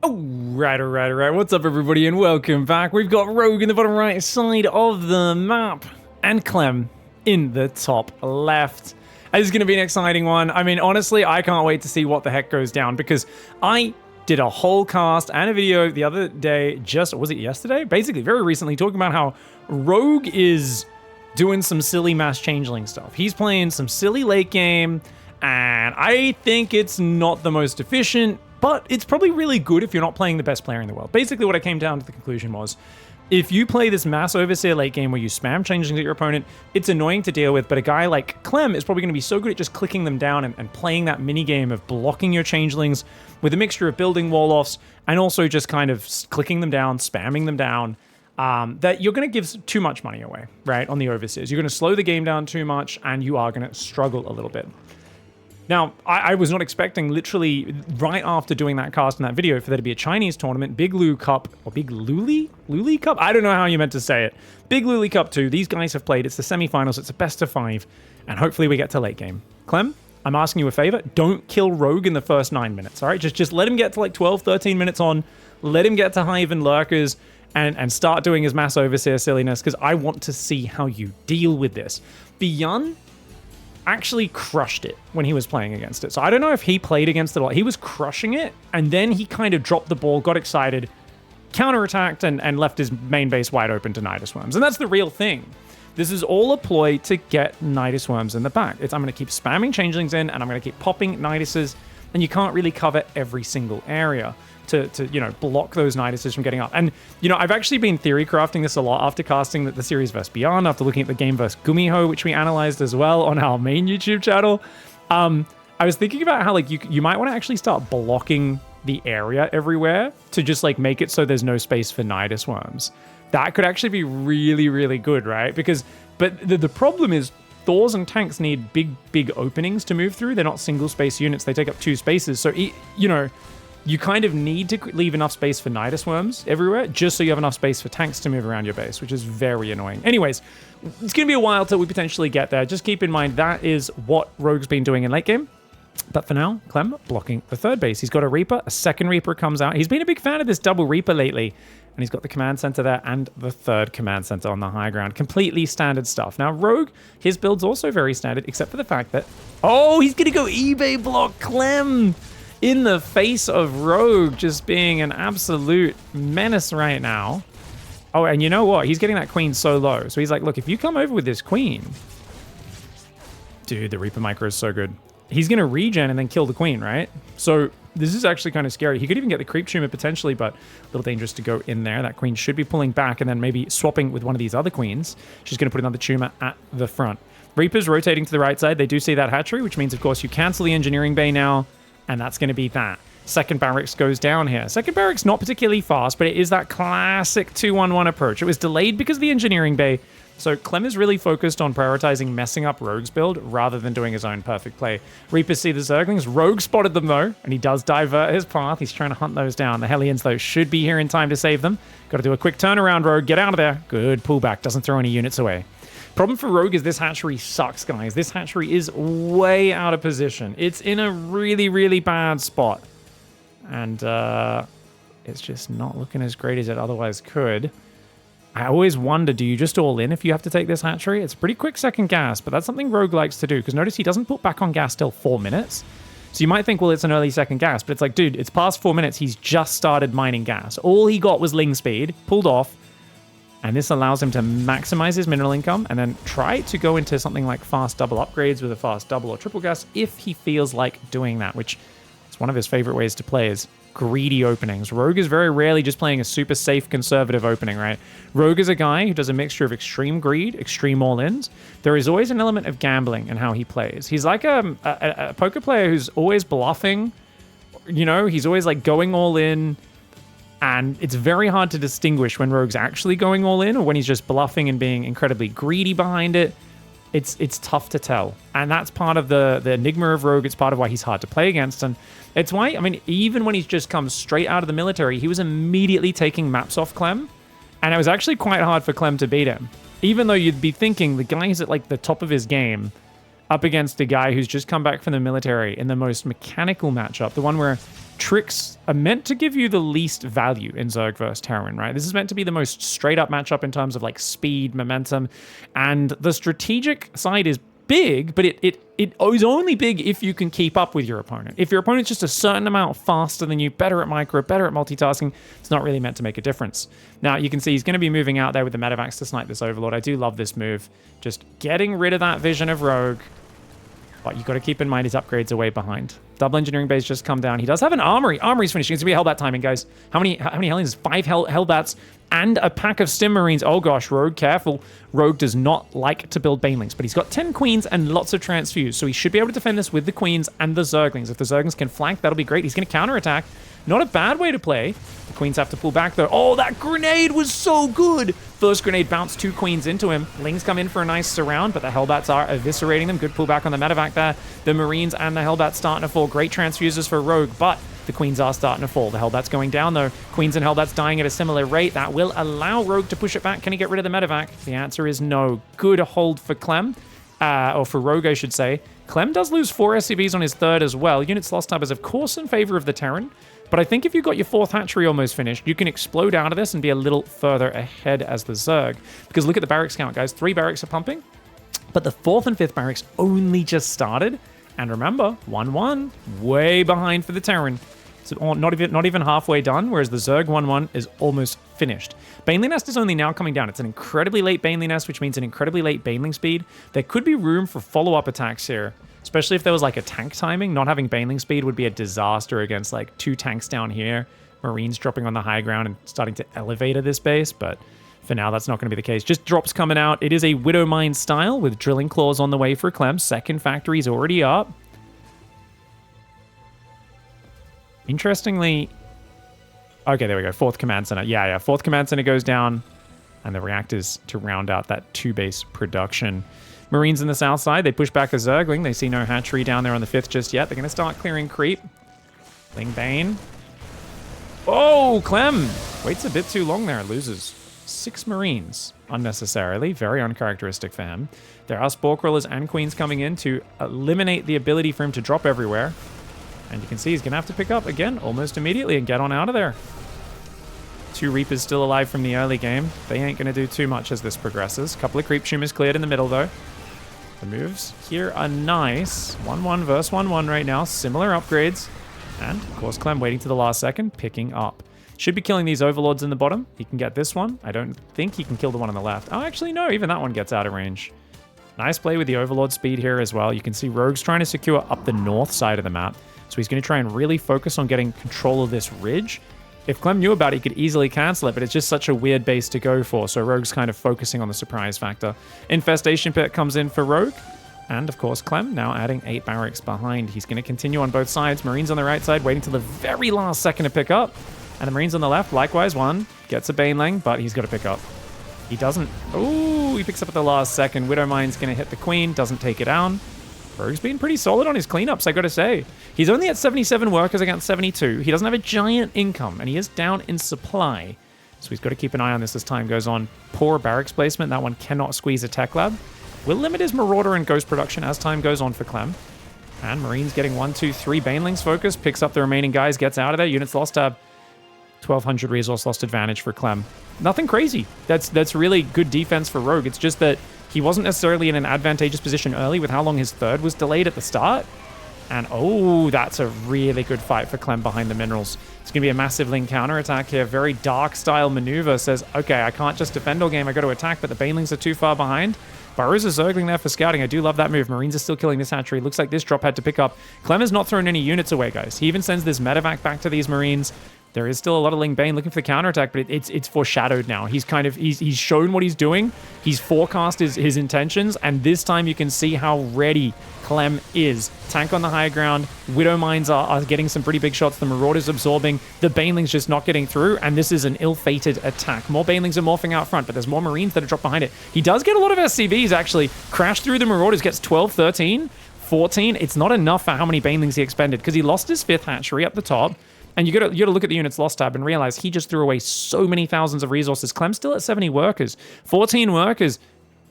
Alright. What's up, everybody, and welcome back. We've got Rogue in the bottom right side of the map, and Clem in the top left. This is going to be an exciting one. I mean, honestly, I can't wait to see what the heck goes down, because I did a whole cast and a video the other day, was it yesterday? Basically, very recently, talking about how Rogue is doing some silly mass changeling stuff. He's playing some silly late game, and I think it's not the most efficient, but it's probably really good if you're not playing the best player in the world. Basically, what I came down to the conclusion was, if you play this mass overseer late game where you spam changelings at your opponent, it's annoying to deal with, but a guy like Clem is probably going to be so good at just clicking them down and playing that mini game of blocking your changelings with a mixture of building wall-offs and also just kind of clicking them down, spamming them down, that you're going to give too much money away, right, on the overseers. You're going to slow the game down too much, and you are going to struggle a little bit. Now, I was not expecting, literally right after doing that cast in that video, for there to be a Chinese tournament, Big Lu Cup, or Big LiuLi? LiuLi Cup? I don't know how you meant to say it. Big LiuLi Cup 2. These guys have played. It's the semifinals. It's a best of 5. And hopefully we get to late game. Clem, I'm asking you a favor. Don't kill Rogue in the first 9 minutes, all right? Just let him get to like 12, 13 minutes on. Let him get to Hive and Lurkers and start doing his mass overseer silliness, because I want to see how you deal with this. Beyond actually crushed it when he was playing against it. So I don't know if he played against it a lot. He was crushing it, and then he kind of dropped the ball, got excited, counterattacked, and left his main base wide open to Nidus Worms. And that's the real thing. This is all a ploy to get Nidus Worms in the back. I'm going to keep spamming changelings in, and I'm going to keep popping Niduses, and you can't really cover every single area to block those Niduses from getting up. And, I've actually been theory crafting this a lot after casting the series vs. Beyond, after looking at the game vs. Gumiho, which we analyzed as well on our main YouTube channel. I was thinking about how, you might want to actually start blocking the area everywhere to just, make it so there's no space for Nidus Worms. That could actually be really, really good, right? But the problem is, Thors and tanks need big openings to move through. They're not single space units. They take up 2 spaces. So, you kind of need to leave enough space for Nidus Worms everywhere, just so you have enough space for tanks to move around your base, which is very annoying. Anyways, it's going to be a while till we potentially get there. Just keep in mind, that is what Rogue's been doing in late game. But for now, Clem blocking the third base. He's got a Reaper. A second Reaper comes out. He's been a big fan of this double Reaper lately. And he's got the command center there and the third command center on the high ground. Completely standard stuff. Now, Rogue, his build's also very standard, except for the fact that... Oh, he's going to go eBay block Clem! In the face of Rogue just being an absolute menace right now. Oh, and you know what? He's getting that queen so low. So he's like, look, if you come over with this queen... Dude, the Reaper micro is so good. He's going to regen and then kill the queen, right? So this is actually kind of scary. He could even get the creep tumor potentially, but a little dangerous to go in there. That queen should be pulling back and then maybe swapping with one of these other queens. She's going to put another tumor at the front. Reaper's rotating to the right side. They do see that hatchery, which means, of course, you cancel the engineering bay now. And that's going to be that. Second barracks goes down here. Second barracks not particularly fast, but it is that classic 2-1-1 approach. It was delayed because of the engineering bay. So Clem is really focused on prioritizing messing up Rogue's build rather than doing his own perfect play. Reapers see the Zerglings. Rogue spotted them though, and he does divert his path. He's trying to hunt those down. The Hellions though should be here in time to save them. Got to do a quick turnaround, Rogue. Get out of there. Good pullback. Doesn't throw any units away. Problem for Rogue is this hatchery sucks, guys. This hatchery is way out of position. It's in a really, really bad spot. And it's just not looking as great as it otherwise could. I always wonder, do you just all in if you have to take this hatchery? It's a pretty quick second gas, but that's something Rogue likes to do. Because notice he doesn't put back on gas till 4 minutes. So you might think, well, it's an early second gas. But it's like, dude, it's past 4 minutes. He's just started mining gas. All he got was Ling speed, pulled off. And this allows him to maximize his mineral income and then try to go into something like fast double upgrades with a fast double or triple gas if he feels like doing that, which is one of his favorite ways to play is greedy openings. Rogue is very rarely just playing a super safe conservative opening, right? Rogue is a guy who does a mixture of extreme greed, extreme all-ins. There is always an element of gambling in how he plays. He's like a poker player who's always bluffing. He's always like going all in. And it's very hard to distinguish when Rogue's actually going all in or when he's just bluffing and being incredibly greedy behind it. It's tough to tell. And that's part of the enigma of Rogue. It's part of why he's hard to play against. And it's why, even when he's just come straight out of the military, he was immediately taking maps off Clem. And it was actually quite hard for Clem to beat him. Even though you'd be thinking the guy's at the top of his game up against a guy who's just come back from the military in the most mechanical matchup, the one where tricks are meant to give you the least value in Zerg versus Terran, right? This is meant to be the most straight up matchup in terms of like speed, momentum, and the strategic side is big, but it is only big if you can keep up with your opponent. If your opponent's just a certain amount faster than you, better at micro, better at multitasking, it's not really meant to make a difference. Now, you can see he's going to be moving out there with the Medivacs to snipe this Overlord. I do love this move. Just getting rid of that vision of Rogue. But you got to keep in mind his upgrades are way behind. Double engineering base just come down. He does have an armory. Armory's finishing. It's going to be a Hellbat timing, guys. How many Hellions? 5 Hellbats and a pack of Stim Marines. Oh gosh, Rogue, careful. Rogue does not like to build Banelings, but he's got 10 Queens and lots of Transfuse, so he should be able to defend this with the Queens and the Zerglings. If the Zerglings can flank, that'll be great. He's going to counterattack. Not a bad way to play. The Queens have to pull back, though. Oh, that grenade was so good. First grenade bounced 2 Queens into him. Lings come in for a nice surround, but the Hellbats are eviscerating them. Good pullback on the Medivac there. The Marines and the Hellbats starting to fall. Great transfuses for Rogue, but the Queens are starting to fall. The Hellbat's going down, though. Queens and Hellbats dying at a similar rate. That will allow Rogue to push it back. Can he get rid of the Medivac? The answer is no. Good hold for CLEM. Or for Rogue, I should say. CLEM does lose 4 SCVs on his third as well. Units lost tab is, of course, in favor of the Terran. But I think if you've got your 4th hatchery almost finished, you can explode out of this and be a little further ahead as the Zerg. Because look at the barracks count, guys. 3 barracks are pumping. But the 4th and 5th barracks only just started. And remember, 1-1, way behind for the Terran. So not even halfway done, whereas the Zerg 1-1 is almost finished. Baneling Nest is only now coming down. It's an incredibly late Baneling Nest, which means an incredibly late Baneling speed. There could be room for follow-up attacks here, especially if there was like a tank timing. Not having Baneling speed would be a disaster against like 2 tanks down here, Marines dropping on the high ground and starting to elevate at this base, but for now, that's not going to be the case. Just drops coming out. It is a Widow Mine style with Drilling Claws on the way for CLEM. Second factory's already up. Interestingly, okay, there we go. 4th command center. Yeah. 4th command center goes down, and the reactors to round out that 2-base production. Marines in the south side, they push back the Zergling. They see no hatchery down there on the 5th just yet. They're going to start clearing creep. Ling Bane. Oh, CLEM waits a bit too long there. Loses 6 Marines unnecessarily. Very uncharacteristic for him. There are Spore Crawlers and Queens coming in to eliminate the ability for him to drop everywhere. And you can see he's going to have to pick up again almost immediately and get on out of there. 2 Reapers still alive from the early game. They ain't going to do too much as this progresses. Couple of Creep Tumors cleared in the middle, though. The moves here are nice. 1-1 versus 1-1 right now. Similar upgrades. And, of course, CLEM waiting to the last second, picking up. Should be killing these Overlords in the bottom. He can get this one. I don't think he can kill the one on the left. Oh, actually, no. Even that one gets out of range. Nice play with the Overlord speed here as well. You can see Rogue's trying to secure up the north side of the map. So he's going to try and really focus on getting control of this ridge. If CLEM knew about it, he could easily cancel it, but it's just such a weird base to go for. So Rogue's kind of focusing on the surprise factor. Infestation Pit comes in for Rogue. And, of course, CLEM now adding 8 barracks behind. He's going to continue on both sides. Marines on the right side waiting till the very last second to pick up. And the Marines on the left, likewise, one gets a Baneling, but he's got to pick up. He doesn't. Oh, he picks up at the last second. Widow Mine's going to hit the Queen, doesn't take it down. Rogue's been pretty solid on his cleanups, I gotta say. He's only at 77 workers against 72. He doesn't have a giant income, and he is down in supply. So he's got to keep an eye on this as time goes on. Poor barracks placement. That one cannot squeeze a tech lab. Will limit his Marauder and Ghost production as time goes on for CLEM. And Marines getting 1, 2, 3 Banelings focus. Picks up the remaining guys, gets out of there. Units lost tab. 1,200 resource lost advantage for CLEM. Nothing crazy. That's really good defense for Rogue. It's just that he wasn't necessarily in an advantageous position early with how long his third was delayed at the start. And, oh, that's a really good fight for CLEM behind the minerals. It's going to be a massive Ling counterattack here. Very dark-style maneuver. Says, okay, I can't just defend all game. I got to attack, but the Banelings are too far behind. Burrows a Zergling there for scouting. I do love that move. Marines are still killing this hatchery. Looks like this drop had to pick up. CLEM has not thrown any units away, guys. He even sends this medevac back to these Marines. There is still a lot of Ling Bane looking for the counterattack, but it's foreshadowed now. He's shown what he's doing. He's forecast his intentions, and this time you can see how ready CLEM is. Tank on the high ground. Widow Mines are getting some pretty big shots. The Marauders absorbing. The Banelings just not getting through, and this is an ill-fated attack. More Banelings are morphing out front, but there's more Marines that are dropped behind it. He does get a lot of SCVs, actually. Crash through the Marauders, gets 12, 13, 14. It's not enough for how many Banelings he expended, because he lost his 5th hatchery up the top. And you gotta look at the units lost tab and realize he just threw away so many thousands of resources. CLEM's still at 70 workers. 14 workers.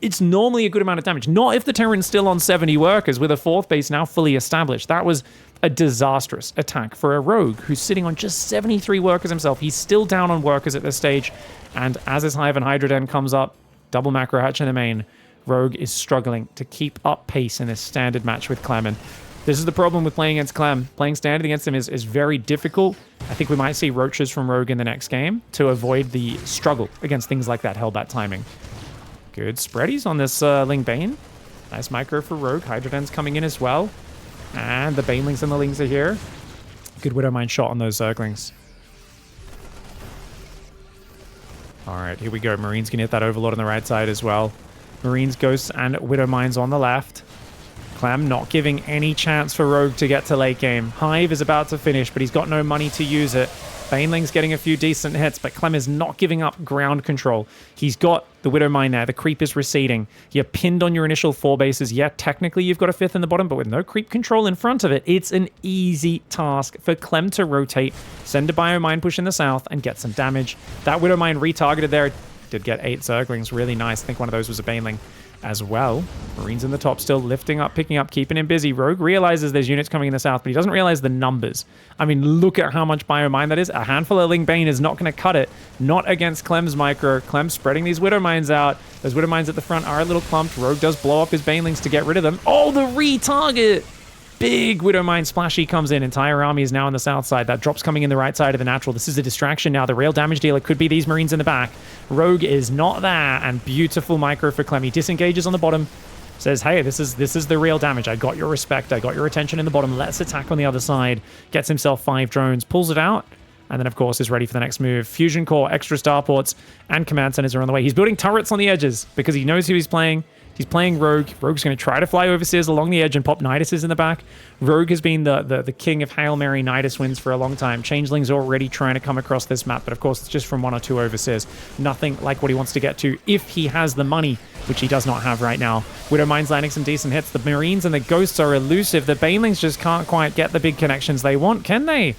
It's normally a good amount of damage. Not if the Terran's still on 70 workers with a 4th base now fully established. That was a disastrous attack for a rogue who's sitting on just 73 workers himself. He's still down on workers at this stage, and as his Hive and Hydra Den comes up, double macro hatch in the main, Rogue is struggling to keep up pace in this standard match with Clem. And this is the problem with playing against Clem. Playing standard against him is very difficult. I think we might see roaches from Rogue in the next game to avoid the struggle against things like that Hellbat timing. Good spreadies on this Ling Bane. Nice micro for Rogue. Hydra Den's coming in as well. And the Banelings and the Lings are here. Good Widowmine shot on those Zerglings. All right, here we go. Marines can hit that Overlord on the right side as well. Marines, Ghosts, and Widowmines on the left. Clem not giving any chance for Rogue to get to late game. Hive is about to finish, but he's got no money to use it. Baneling's getting a few decent hits, but Clem is not giving up ground control. He's got the Widowmine there. The creep is receding. You're pinned on your initial 4 bases. Yeah, technically you've got a 5th in the bottom, but with no creep control in front of it, it's an easy task for Clem to rotate, send a Biomine push in the south, and get some damage. That Widowmine retargeted there. Did get 8 Zerglings. Really nice. I think one of those was a Baneling as well. Marines in the top still lifting up, picking up, keeping him busy. Rogue realizes there's units coming in the south, but he doesn't realize the numbers. I mean, look at how much Biomine that is. A handful of Ling Bane is not going to cut it. Not against Clem's micro. Clem spreading these Widowmines out. Those Widowmines at the front are a little clumped. Rogue does blow up his Banelings to get rid of them. Oh, the retarget! Big Widowmine splashy comes in. Entire army is now on the south side. That drop's coming in the right side of the natural. This is a distraction now. The real damage dealer could be these Marines in the back. Rogue is not there, and beautiful micro for Clem. He disengages on the bottom. Says, hey, this is the real damage. I got your respect. I got your attention in the bottom. Let's attack on the other side. Gets himself 5 drones. Pulls it out. And then, of course, is ready for the next move. Fusion Core, extra starports, and command centers are on the way. He's building turrets on the edges because he knows who he's playing. He's playing Rogue. Rogue's going to try to fly overseas along the edge and pop Nidus in the back. Rogue has been the king of Hail Mary Nidus wins for a long time. Changeling's already trying to come across this map, but of course it's just from 1 or 2 overseas. Nothing like what he wants to get to if he has the money, which he does not have right now. Widowmine's landing some decent hits. The Marines and the Ghosts are elusive. The Banelings just can't quite get the big connections they want, can they?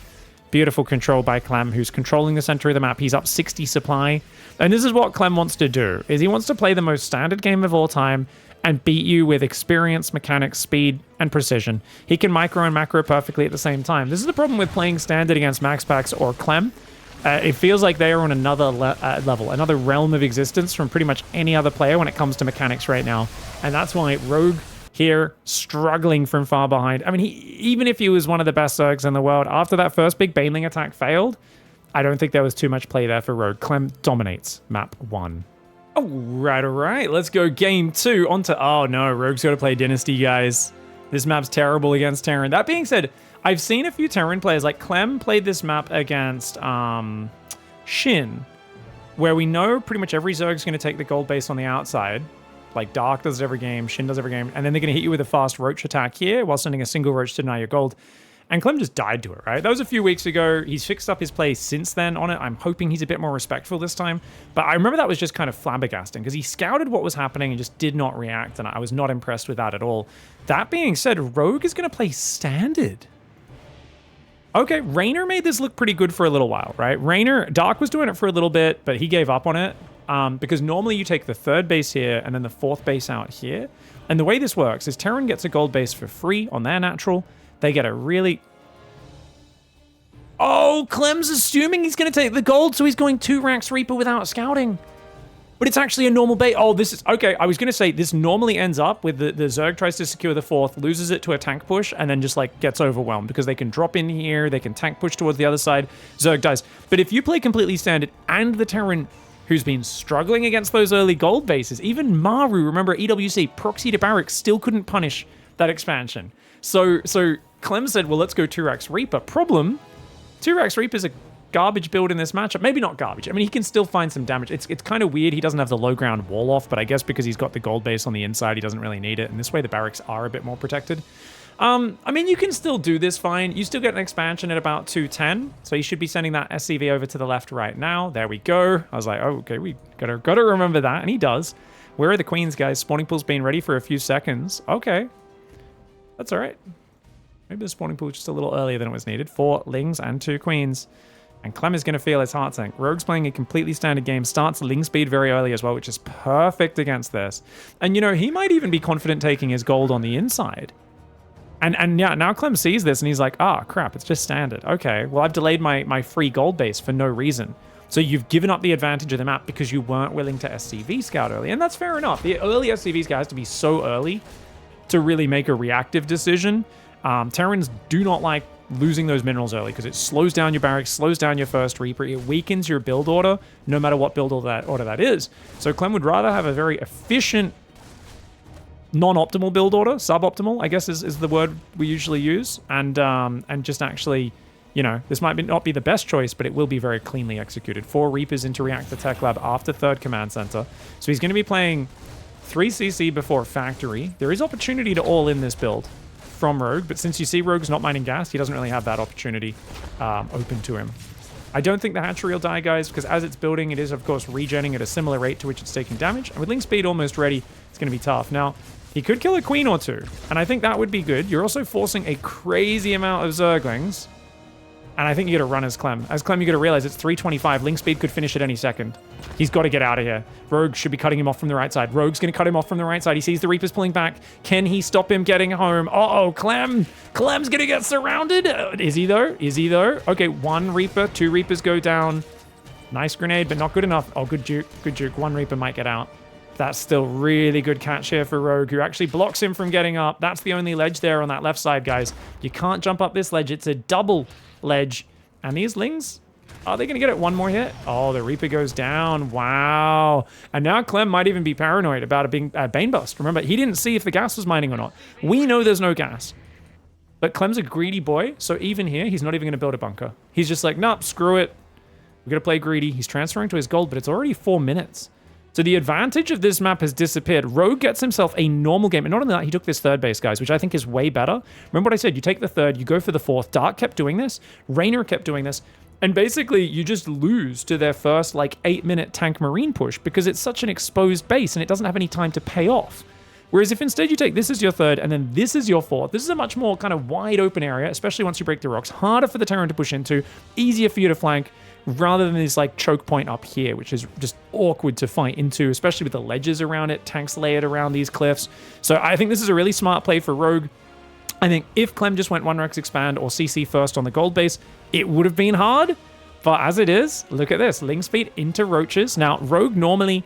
Beautiful control by Clem, who's controlling the center of the map. He's up 60 supply. And this is what Clem wants to do, is he wants to play the most standard game of all time and beat you with experience, mechanics, speed, and precision. He can micro and macro perfectly at the same time. This is the problem with playing standard against Max Packs or Clem. It feels like they are on another level, another realm of existence from pretty much any other player when it comes to mechanics right now. And that's why Rogue here struggling from far behind. I mean, even if he was one of the best Zergs in the world, after that first big Baneling attack failed, I don't think there was too much play there for Rogue. Clem dominates map 1. All right. Let's go game 2 onto... Oh, no. Rogue's got to play Dynasty, guys. This map's terrible against Terran. That being said, I've seen a few Terran players, like Clem played this map against Shin, where we know pretty much every Zerg's going to take the gold base on the outside. Like Dark does it every game, Shin does every game, and then they're going to hit you with a fast Roach attack here while sending a single Roach to deny your gold. And Clem just died to it, right? That was a few weeks ago. He's fixed up his play since then on it. I'm hoping he's a bit more respectful this time. But I remember that was just kind of flabbergasting because he scouted what was happening and just did not react, and I was not impressed with that at all. That being said, Rogue is going to play standard. Okay, Raynor made this look pretty good for a little while, right? Raynor, Dark was doing it for a little bit, but he gave up on it. Because normally you take the 3rd base here and then the 4th base out here. And the way this works is Terran gets a gold base for free on their natural. They get a really... Oh, Clem's assuming he's going to take the gold, so he's going 2 Rax Reaper without scouting. But it's actually a normal bait. Oh, this is... Okay, I was going to say this normally ends up with the Zerg tries to secure the 4th, loses it to a tank push, and then just, like, gets overwhelmed. Because they can drop in here, they can tank push towards the other side, Zerg dies. But if you play completely standard and the Terran... who's been struggling against those early gold bases. Even Maru, remember EWC, proxy to Barracks, still couldn't punish that expansion. So Clem said, well, let's go 2-Rax Reaper. Problem, 2-Rax Reaper's a garbage build in this matchup. Maybe not garbage. I mean, he can still find some damage. It's kind of weird. He doesn't have the low ground wall off, but I guess because he's got the gold base on the inside, he doesn't really need it. And this way, the Barracks are a bit more protected. I mean, you can still do this fine. You still get an expansion at about 210, so you should be sending that SCV over to the left right now. There we go. I was like, oh, okay, we gotta remember that, and he does. Where are the queens, guys? Spawning pool's been ready for a few seconds. Okay. That's all right. Maybe the spawning pool just a little earlier than it was needed. 4 Lings and 2 queens. And Clem is going to feel his heart sink. Rogue's playing a completely standard game. Starts Ling speed very early as well, which is perfect against this. And, you know, he might even be confident taking his gold on the inside. And yeah, now Clem sees this and he's like, ah, crap, it's just standard. Okay, well, I've delayed my free gold base for no reason. So you've given up the advantage of the map because you weren't willing to SCV scout early. And that's fair enough. The early SCV scout has to be so early to really make a reactive decision. Terrans do not like losing those minerals early because it slows down your barracks, slows down your first Reaper. It weakens your build order, no matter what build order that is. So Clem would rather have a very efficient, non-optimal build order, suboptimal, I guess is the word we usually use, and just actually, you know, this might not be the best choice, but it will be very cleanly executed. 4 Reapers into Reactor Tech Lab after 3rd Command Center. So he's going to be playing 3 CC before Factory. There is opportunity to all in this build from Rogue, but since you see Rogue's not mining gas, he doesn't really have that opportunity open to him. I don't think the hatchery will die, guys, because as it's building, it is, of course, regenning at a similar rate to which it's taking damage. And with Link Speed almost ready, it's going to be tough. Now, he could kill a queen or two, and I think that would be good. You're also forcing a crazy amount of Zerglings, and I think you got to run as Clem. As Clem, you got to realize it's 325. Link Speed could finish at any second. He's got to get out of here. Rogue should be cutting him off from the right side. Rogue's going to cut him off from the right side. He sees the Reapers pulling back. Can he stop him getting home? Uh-oh, Clem. Clem's going to get surrounded. Is he, though? Is he, though? Okay, 1 Reaper, 2 Reapers go down. Nice grenade, but not good enough. Oh, good juke. Good juke. 1 Reaper might get out. That's still really good catch here for Rogue, who actually blocks him from getting up. That's the only ledge there on that left side, guys. You can't jump up this ledge. It's a double ledge. And these Lings, are they going to get it 1 more hit? Oh, the Reaper goes down. Wow. And now Clem might even be paranoid about it being Bane Bust. Remember, he didn't see if the gas was mining or not. We know there's no gas. But Clem's a greedy boy, so even here, he's not even going to build a bunker. He's just like, nope, screw it. We're going to play greedy. He's transferring to his gold, but it's already 4 minutes. So the advantage of this map has disappeared. Rogue gets himself a normal game. And not only that, he took this 3rd base, guys, which I think is way better. Remember what I said? You take the 3rd, you go for the 4th. Dark kept doing this. Raynor kept doing this. And basically, you just lose to their first, like, 8-minute tank marine push because it's such an exposed base and it doesn't have any time to pay off. Whereas if instead you take this as your 3rd and then this is your 4th, this is a much more kind of wide open area, especially once you break the rocks. Harder for the Terran to push into, easier for you to flank, rather than this like choke point up here, which is just awkward to fight into, especially with the ledges around it, tanks layered around these cliffs. So I think this is a really smart play for Rogue. I think if Clem just went 1 Rex expand or CC first on the gold base, it would have been hard. But as it is, look at this. Link Speed into Roaches. Now, Rogue normally,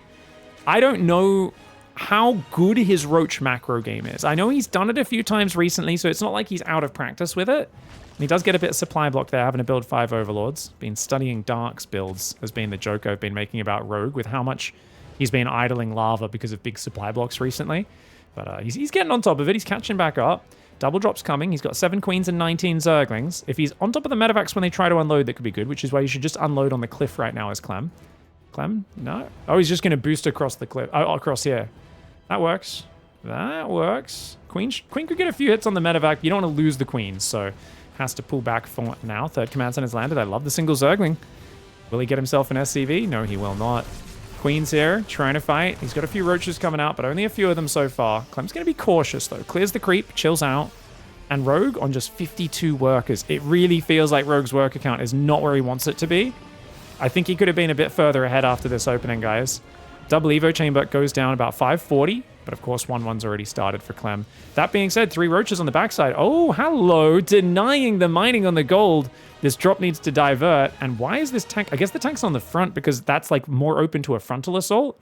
I don't know how good his Roach macro game is. I know he's done it a few times recently, so it's not like he's out of practice with it. He does get a bit of supply block there, having to build 5 Overlords. Been studying Dark's builds has been the joke I've been making about Rogue with how much he's been idling lava because of big supply blocks recently. But he's getting on top of it. He's catching back up. Double drop's coming. He's got 7 Queens and 19 Zerglings. If he's on top of the medevacs when they try to unload, that could be good, which is why you should just unload on the cliff right now as Clem. Clem? No? Oh, he's just going to boost across the cliff. Oh, across here. That works. That works. Queen could get a few hits on the medevac. You don't want to lose the Queens, so has to pull back for now. 3rd Command Center's landed. I love the single Zergling. Will he get himself an SCV? No, he will not. Queen's here, trying to fight. He's got a few Roaches coming out, but only a few of them so far. Clem's going to be cautious, though. Clears the creep, chills out. And Rogue on just 52 workers. It really feels like Rogue's worker count is not where he wants it to be. I think he could have been a bit further ahead after this opening, guys. Double Evo Chamber goes down about 540. But of course, 1-1's already started for Clem. That being said, 3 Roaches on the backside. Oh, hello. Denying the mining on the gold. This drop needs to divert. And why is this tank? I guess the tank's on the front because that's like more open to a frontal assault.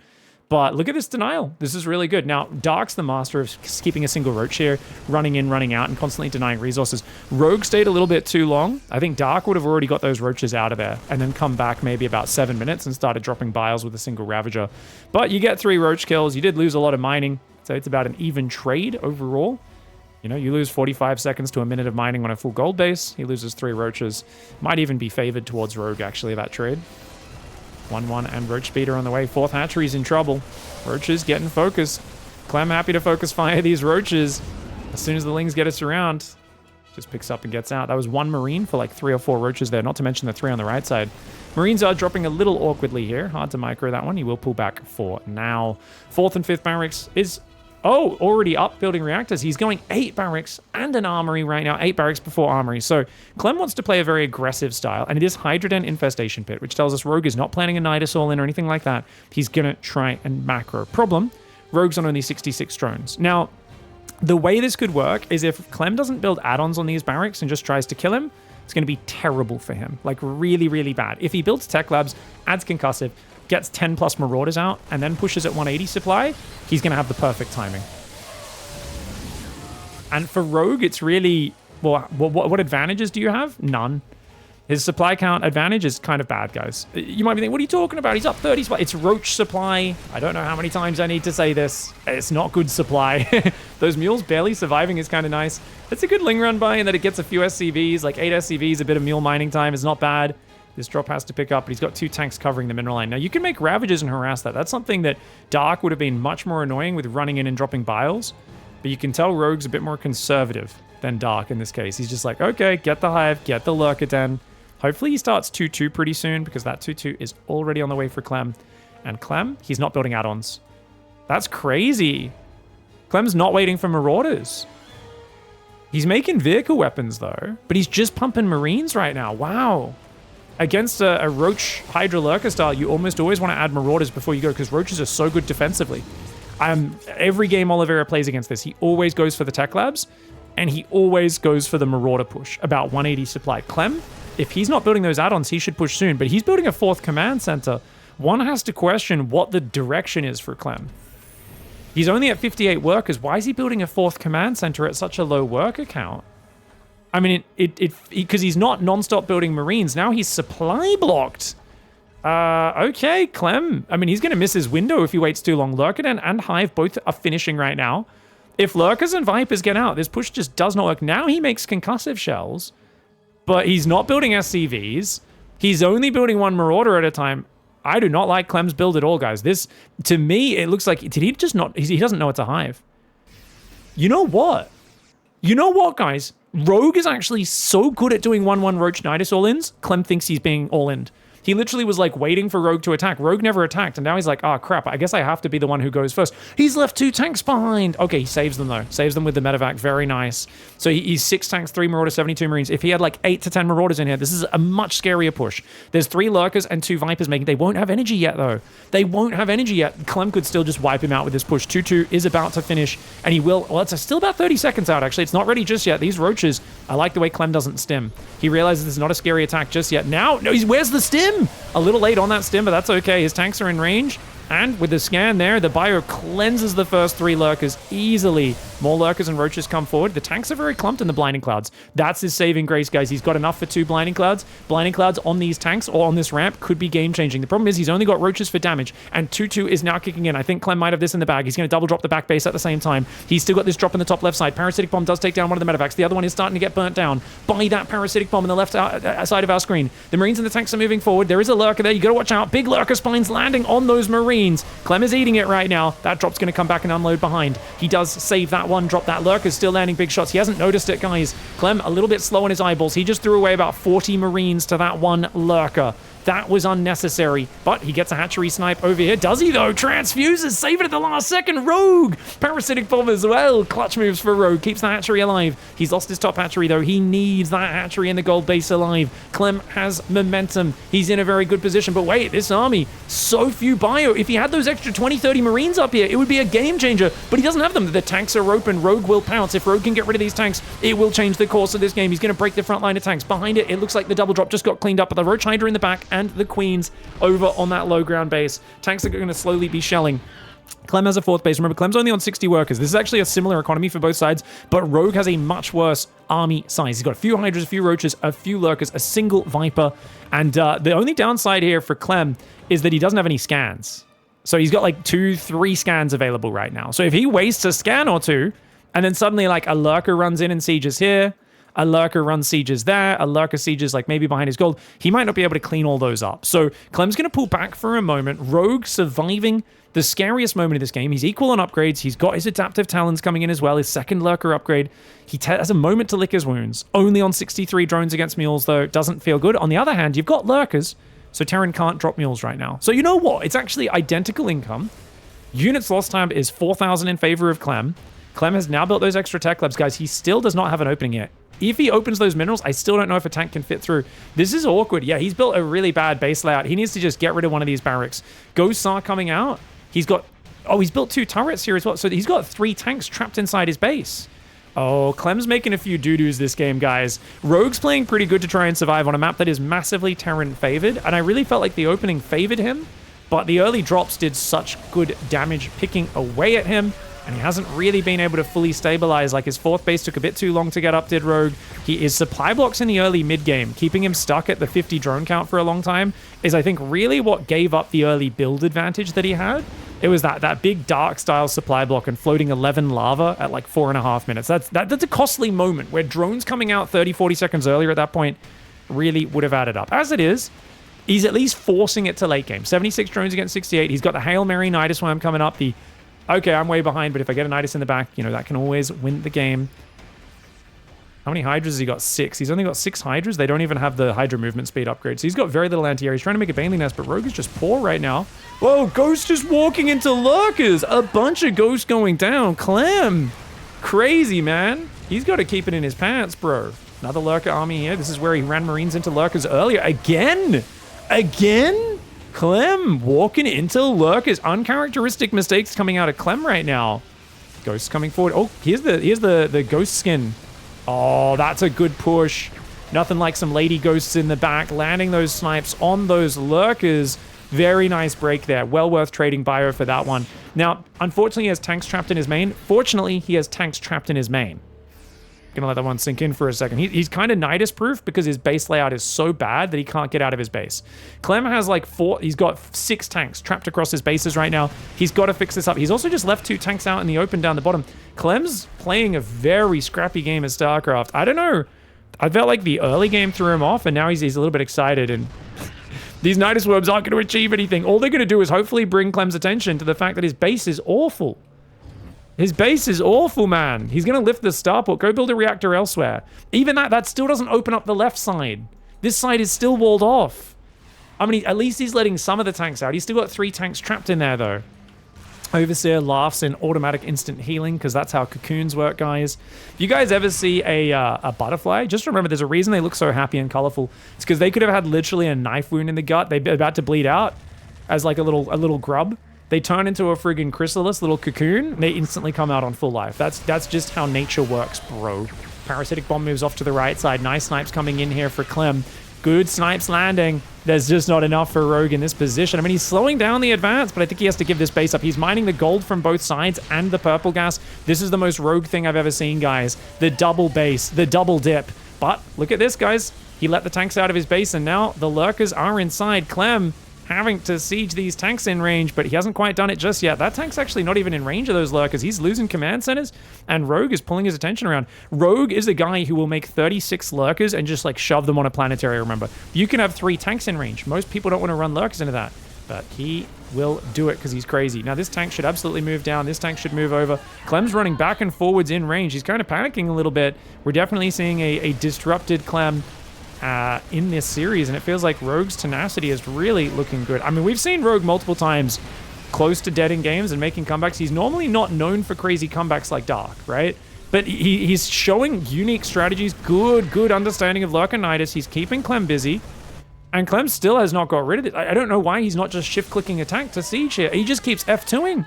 But look at this denial. This is really good. Now, Dark's the master of keeping a single Roach here, running in, running out, and constantly denying resources. Rogue stayed a little bit too long. I think Dark would have already got those Roaches out of there and then come back maybe about 7 minutes and started dropping Biles with a single Ravager. But you get 3 Roach kills. You did lose a lot of mining, so it's about an even trade overall. You know, you lose 45 seconds to a minute of mining on a full gold base. He loses 3 Roaches. Might even be favored towards Rogue, actually, that trade. 1-1 and Roach Speeder on the way. 4th Hatchery's in trouble. Roaches getting focused. Clem happy to focus fire these Roaches. As soon as the Lings get us around, just picks up and gets out. That was 1 Marine for like 3 or 4 Roaches there, not to mention the 3 on the right side. Marines are dropping a little awkwardly here. Hard to micro that one. He will pull back for now. 4th and 5th barracks is already up building reactors. He's going 8 barracks and an armory right now. 8 barracks before armory. So Clem wants to play a very aggressive style, and it is Hydroden Infestation Pit, which tells us Rogue is not planning a Nidus all in or anything like that. He's going to try and macro. Problem, Rogue's on only 66 drones. Now, The way this could work is if Clem doesn't build add-ons on these barracks and just tries to kill him, it's going to be terrible for him. Like, really, really bad. If he builds tech labs, adds concussive, gets 10 plus marauders out, and then pushes at 180 supply, he's going to have the perfect timing. And for Rogue, it's really... Well, what advantages do you have? None. His supply count advantage is kind of bad, guys. You might be thinking, what are you talking about? He's up 30 supply. It's roach supply. I don't know how many times I need to say this. It's not good supply. Those mules barely surviving is kind of nice. It's a good Ling run by in that it gets a few SCVs, like 8 SCVs, a bit of mule mining time is not bad. This drop has to pick up, but he's got 2 tanks covering the mineral line. Now, you can make Ravages and harass that. That's something that Dark would have been much more annoying with running in and dropping Biles. But you can tell Rogue's a bit more conservative than Dark in this case. He's just like, okay, get the Hive, get the Lurker Den. Hopefully he starts 2-2 pretty soon because that 2-2 is already on the way for Clem. And Clem, he's not building add-ons. That's crazy. Clem's not waiting for Marauders. He's making vehicle weapons though, but he's just pumping Marines right now. Wow. Against a Roach Hydra Lurker style, you almost always want to add Marauders before you go because Roaches are so good defensively. Every game Oliveira plays against this, he always goes for the tech labs and he always goes for the Marauder push, about 180 supply. Clem, if he's not building those add-ons, he should push soon, but he's building a 4th command center. One has to question what the direction is for Clem. He's only at 58 workers. Why is he building a 4th command center at such a low worker count? I mean, because he's not non-stop building Marines. Now he's supply blocked. Okay, Clem. I mean, he's going to miss his window if he waits too long. Lurkerden and Hive both are finishing right now. If Lurkers and Vipers get out, this push just does not work. Now he makes concussive shells, but he's not building SCVs. He's only building 1 Marauder at a time. I do not like Clem's build at all, guys. This, to me, it looks like, did he just not, he doesn't know it's a Hive. You know what? You know what, guys? Rogue is actually so good at doing 1-1 Roach Nidus all-ins, Clem thinks he's being all-in. He literally was like waiting for Rogue to attack. Rogue never attacked, and now he's like, oh crap, I guess I have to be the one who goes first. He's left 2 tanks behind. Okay, he saves them though. Saves them with the medevac, very nice. So he's 6 tanks, 3 Marauders, 72 Marines. If he had like 8 to 10 Marauders in here, this is a much scarier push. There's 3 Lurkers and 2 Vipers making. They won't have energy yet though. They won't have energy yet. Clem could still just wipe him out with this push. 2-2 is about to finish, and he will, well, it's still about 30 seconds out actually. It's not ready just yet. These Roaches, I like the way Clem doesn't stim. He realizes it's not a scary attack just yet. Now, no, where's the stim? A little late on that stim, but that's okay. His tanks are in range. And with the scan there, the bio cleanses the first 3 Lurkers easily. More Lurkers and Roaches come forward. The tanks are very clumped in the Blinding Clouds. That's his saving grace, guys. He's got enough for 2 Blinding Clouds. Blinding Clouds on these tanks or on this ramp could be game-changing. The problem is he's only got Roaches for damage, and 2-2 is now kicking in. I think Clem might have this in the bag. He's going to double drop the back base at the same time. He's still got this drop in the top left side. Parasitic Bomb does take down one of the medevacs. The other one is starting to get burnt down by that Parasitic Bomb on the left side of our screen. The Marines and the tanks are moving forward. There is a Lurker there. You got to watch out. Big Lurker spines landing on those Marines. Clem is eating it right now. That drop's going to come back and unload behind. He does save that one drop. That Lurker's still landing big shots. He hasn't noticed it, guys. Clem, a little bit slow on his eyeballs. He just threw away about 40 Marines to that one Lurker. That was unnecessary, but he gets a hatchery snipe over here. Does he, though? Transfuses, save it at the last second. Rogue! Parasitic Bomb as well. Clutch moves for Rogue. Keeps the hatchery alive. He's lost his top hatchery, though. He needs that hatchery in the gold base alive. Clem has momentum. He's in a very good position, but wait, this army, so few bio. If he had those extra 20, 30 Marines up here, it would be a game changer, but he doesn't have them. The tanks are open. Rogue will pounce. If Rogue can get rid of these tanks, it will change the course of this game. He's going to break the front line of tanks. Behind it, it looks like the double drop just got cleaned up, but the Roach Hydra in the back and the Queens over on that low ground base. Tanks are going to slowly be shelling. Clem has a 4th base. Remember, Clem's only on 60 workers. This is actually a similar economy for both sides, but Rogue has a much worse army size. He's got a few Hydras, a few Roaches, a few Lurkers, a single Viper, and the only downside here for Clem is that he doesn't have any scans. So he's got like 2-3 scans available right now. So if he wastes a scan or 2, and then suddenly like a Lurker runs in and sieges here, a Lurker runs sieges there, a Lurker sieges like maybe behind his gold, he might not be able to clean all those up. So Clem's going to pull back for a moment. Rogue surviving the scariest moment of this game. He's equal on upgrades. He's got his adaptive talons coming in as well, his second Lurker upgrade. He has a moment to lick his wounds. Only on 63 drones against mules, though. Doesn't feel good. On the other hand, you've got Lurkers, so Terran can't drop mules right now. So you know what? It's actually identical income. Units lost time is 4,000 in favor of Clem. Clem has now built those extra tech labs, guys. He still does not have an opening yet. If he opens those minerals, I still don't know if a tank can fit through. This is awkward. Yeah, he's built a really bad base layout. He needs to just get rid of one of these barracks. Ghosts are coming out. He's got Oh, he's built 2 turrets here as well. So he's got 3 tanks trapped inside his base. Oh, Clem's making a few doo-doos this game, guys. Rogue's playing pretty good to try and survive on a map that is massively Terran favored, and I really felt like the opening favored him, but the early drops did such good damage picking away at him, and he hasn't really been able to fully stabilize. Like, his 4th base took a bit too long to get up, did Rogue. His supply blocks in the early mid-game, keeping him stuck at the 50 drone count for a long time, is I think really what gave up the early build advantage that he had. It was that big dark style supply block and floating 11 lava at like 4.5 minutes. That's a costly moment where drones coming out 30, 40 seconds earlier at that point really would have added up. As it is, he's at least forcing it to late game. 76 drones against 68. He's got the Hail Mary Nidus Swarm coming up. Okay, I'm way behind, but if I get a Nidus in the back, you know, that can always win the game. How many Hydras has he got? 6. He's only got 6 Hydras. They don't even have the Hydra movement speed upgrade. So he's got very little anti-air. He's trying to make a Baneling nest, but Rogue is just poor right now. Whoa, Ghost is walking into lurkers. A bunch of Ghosts going down. Clem. Crazy, man. He's got to keep it in his pants, bro. Another lurker army here. This is where he ran Marines into lurkers earlier. Again? Clem walking into lurkers. Uncharacteristic mistakes coming out of Clem right now. Ghosts coming forward. Oh, here's the Ghost skin. Oh, that's a good push. Nothing like some lady ghosts in the back, landing those snipes on those lurkers. Very nice break there. Well worth trading bio for that one. Now, unfortunately, he has tanks trapped in his main. Fortunately, he has tanks trapped in his main. Gonna let that one sink in for a second. He's kind of Nidus proof because his base layout is so bad that he can't get out of his base. Clem has like 4, he's got 6 tanks trapped across his bases right now. He's got to fix this up. He's also just left 2 tanks out in the open down the bottom. Clem's playing a very scrappy game of StarCraft. I don't know. I felt like the early game threw him off, and now he's a little bit excited, and these Nidus Worms aren't going to achieve anything. All they're going to do is hopefully bring Clem's attention to the fact that his base is awful. His base is awful, man. He's going to lift the starport. Go build a reactor elsewhere. Even that still doesn't open up the left side. This side is still walled off. I mean, at least he's letting some of the tanks out. He's still got 3 tanks trapped in there, though. Overseer laughs in automatic instant healing because that's how cocoons work, guys. If you guys ever see a butterfly, just remember there's a reason they look so happy and colorful. It's because they could have had literally a knife wound in the gut. They're about to bleed out as like a little grub. They turn into a friggin' chrysalis, little cocoon, and they instantly come out on full life. That's just how nature works, bro. Parasitic bomb moves off to the right side. Nice snipes coming in here for Clem. Good snipes landing. There's just not enough for Rogue in this position. I mean, he's slowing down the advance, but I think he has to give this base up. He's mining the gold from both sides and the purple gas. This is the most Rogue thing I've ever seen, guys. The double base, the double dip. But look at this, guys. He let the tanks out of his base, and now the lurkers are inside. Clem having to siege these tanks in range, but he hasn't quite done it just yet. That tank's actually not even in range of those lurkers. He's losing command centers, and Rogue is pulling his attention around. Rogue is a guy who will make 36 lurkers and just like shove them on a planetary, remember. You can have 3 tanks in range. Most people don't want to run lurkers into that, but he will do it because he's crazy. Now, this tank should absolutely move down. This tank should move over. Clem's running back and forwards in range. He's kind of panicking a little bit. We're definitely seeing a disrupted Clem in this series, and it feels like Rogue's tenacity is really looking good. I mean, we've seen Rogue multiple times close to dead in games and making comebacks. He's normally not known for crazy comebacks like Dark, right? But he's showing unique strategies, good understanding of Lurkinitis. He's keeping Clem busy, and Clem still has not got rid of it. I don't know why he's not just shift-clicking a tank to siege here. He just keeps F2ing.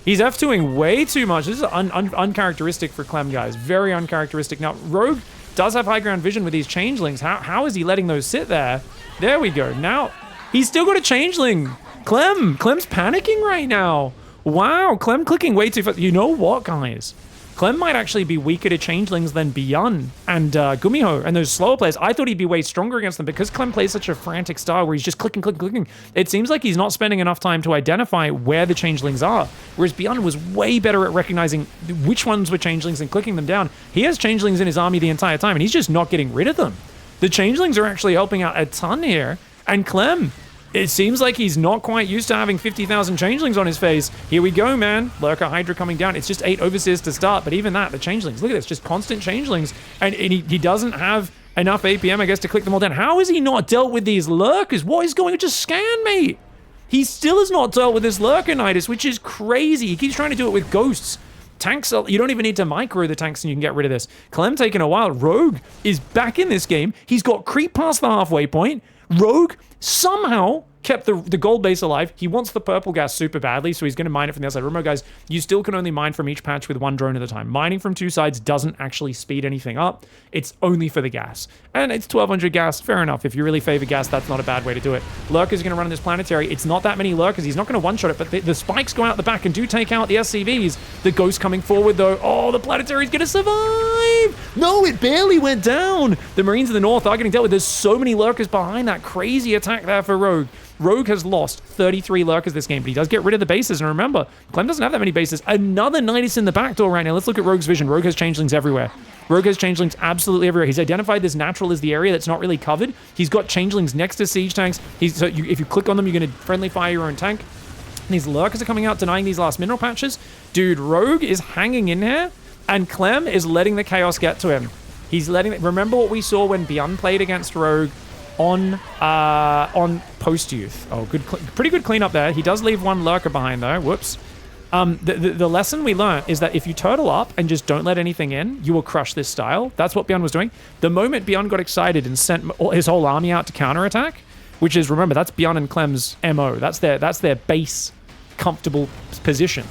He's F2ing way too much. This is uncharacteristic for Clem, guys. Very uncharacteristic. Now, Rogue does have high ground vision with these changelings. How is he letting those sit there? There we go. Now, he's still got a changeling. Clem's panicking right now. Wow, Clem clicking way too fast. You know what, guys? Clem might actually be weaker to changelings than Beyond and Gumiho and those slower players. I thought he'd be way stronger against them because Clem plays such a frantic style where he's just clicking. It seems like he's not spending enough time to identify where the changelings are, whereas Beyond was way better at recognizing which ones were changelings and clicking them down. He has changelings in his army the entire time, and he's just not getting rid of them. The changelings are actually helping out a ton here, and Clem, it seems like he's not quite used to having 50,000 changelings on his face. Here we go, man. Lurker Hydra coming down. It's just 8 overseers to start, but even that, the changelings. Look at this, just constant changelings. And he doesn't have enough APM, I guess, to click them all down. How has he not dealt with these lurkers? What is going on? Just scan me. He still has not dealt with this lurkinitis, which is crazy. He keeps trying to do it with ghosts. Tanks, you don't even need to micro the tanks and you can get rid of this. Clem taking a while. Rogue is back in this game. He's got creep past the halfway point. Rogue somehow kept the gold base alive. He wants the purple gas super badly, so he's going to mine it from the outside. Remember, guys, you still can only mine from each patch with one drone at a time. Mining from two sides doesn't actually speed anything up. It's only for the gas. And it's 1200 gas. Fair enough. If you really favor gas, that's not a bad way to do it. Lurker's going to run in this planetary. It's not that many lurkers. He's not going to one-shot it, but the spikes go out the back and do take out the SCVs. The ghost coming forward, though. Oh, the planetary's going to survive. No, it barely went down. The Marines in the north are getting dealt with. There's so many lurkers behind that crazy attack there for Rogue. Rogue has lost 33 lurkers this game, but he does get rid of the bases. And remember, Clem doesn't have that many bases. Another Nidus in the back door right now. Let's look at Rogue's vision. Rogue has changelings everywhere. Rogue has changelings absolutely everywhere. He's identified this natural as the area that's not really covered. He's got changelings next to siege tanks. If you click on them, you're going to friendly fire your own tank. And these lurkers are coming out, denying these last mineral patches. Dude, Rogue is hanging in here, and Clem is letting the chaos get to him. He's letting it. Remember what we saw when Beyond played against Rogue on post-youth. Oh, pretty good cleanup there. He does leave one lurker behind, though. Whoops. The lesson we learned is that if you turtle up and just don't let anything in, you will crush this style. That's what Beyond was doing. The moment Beyond got excited and sent his whole army out to counterattack, which is, remember, that's Beyond and Clem's MO. That's their base comfortable position.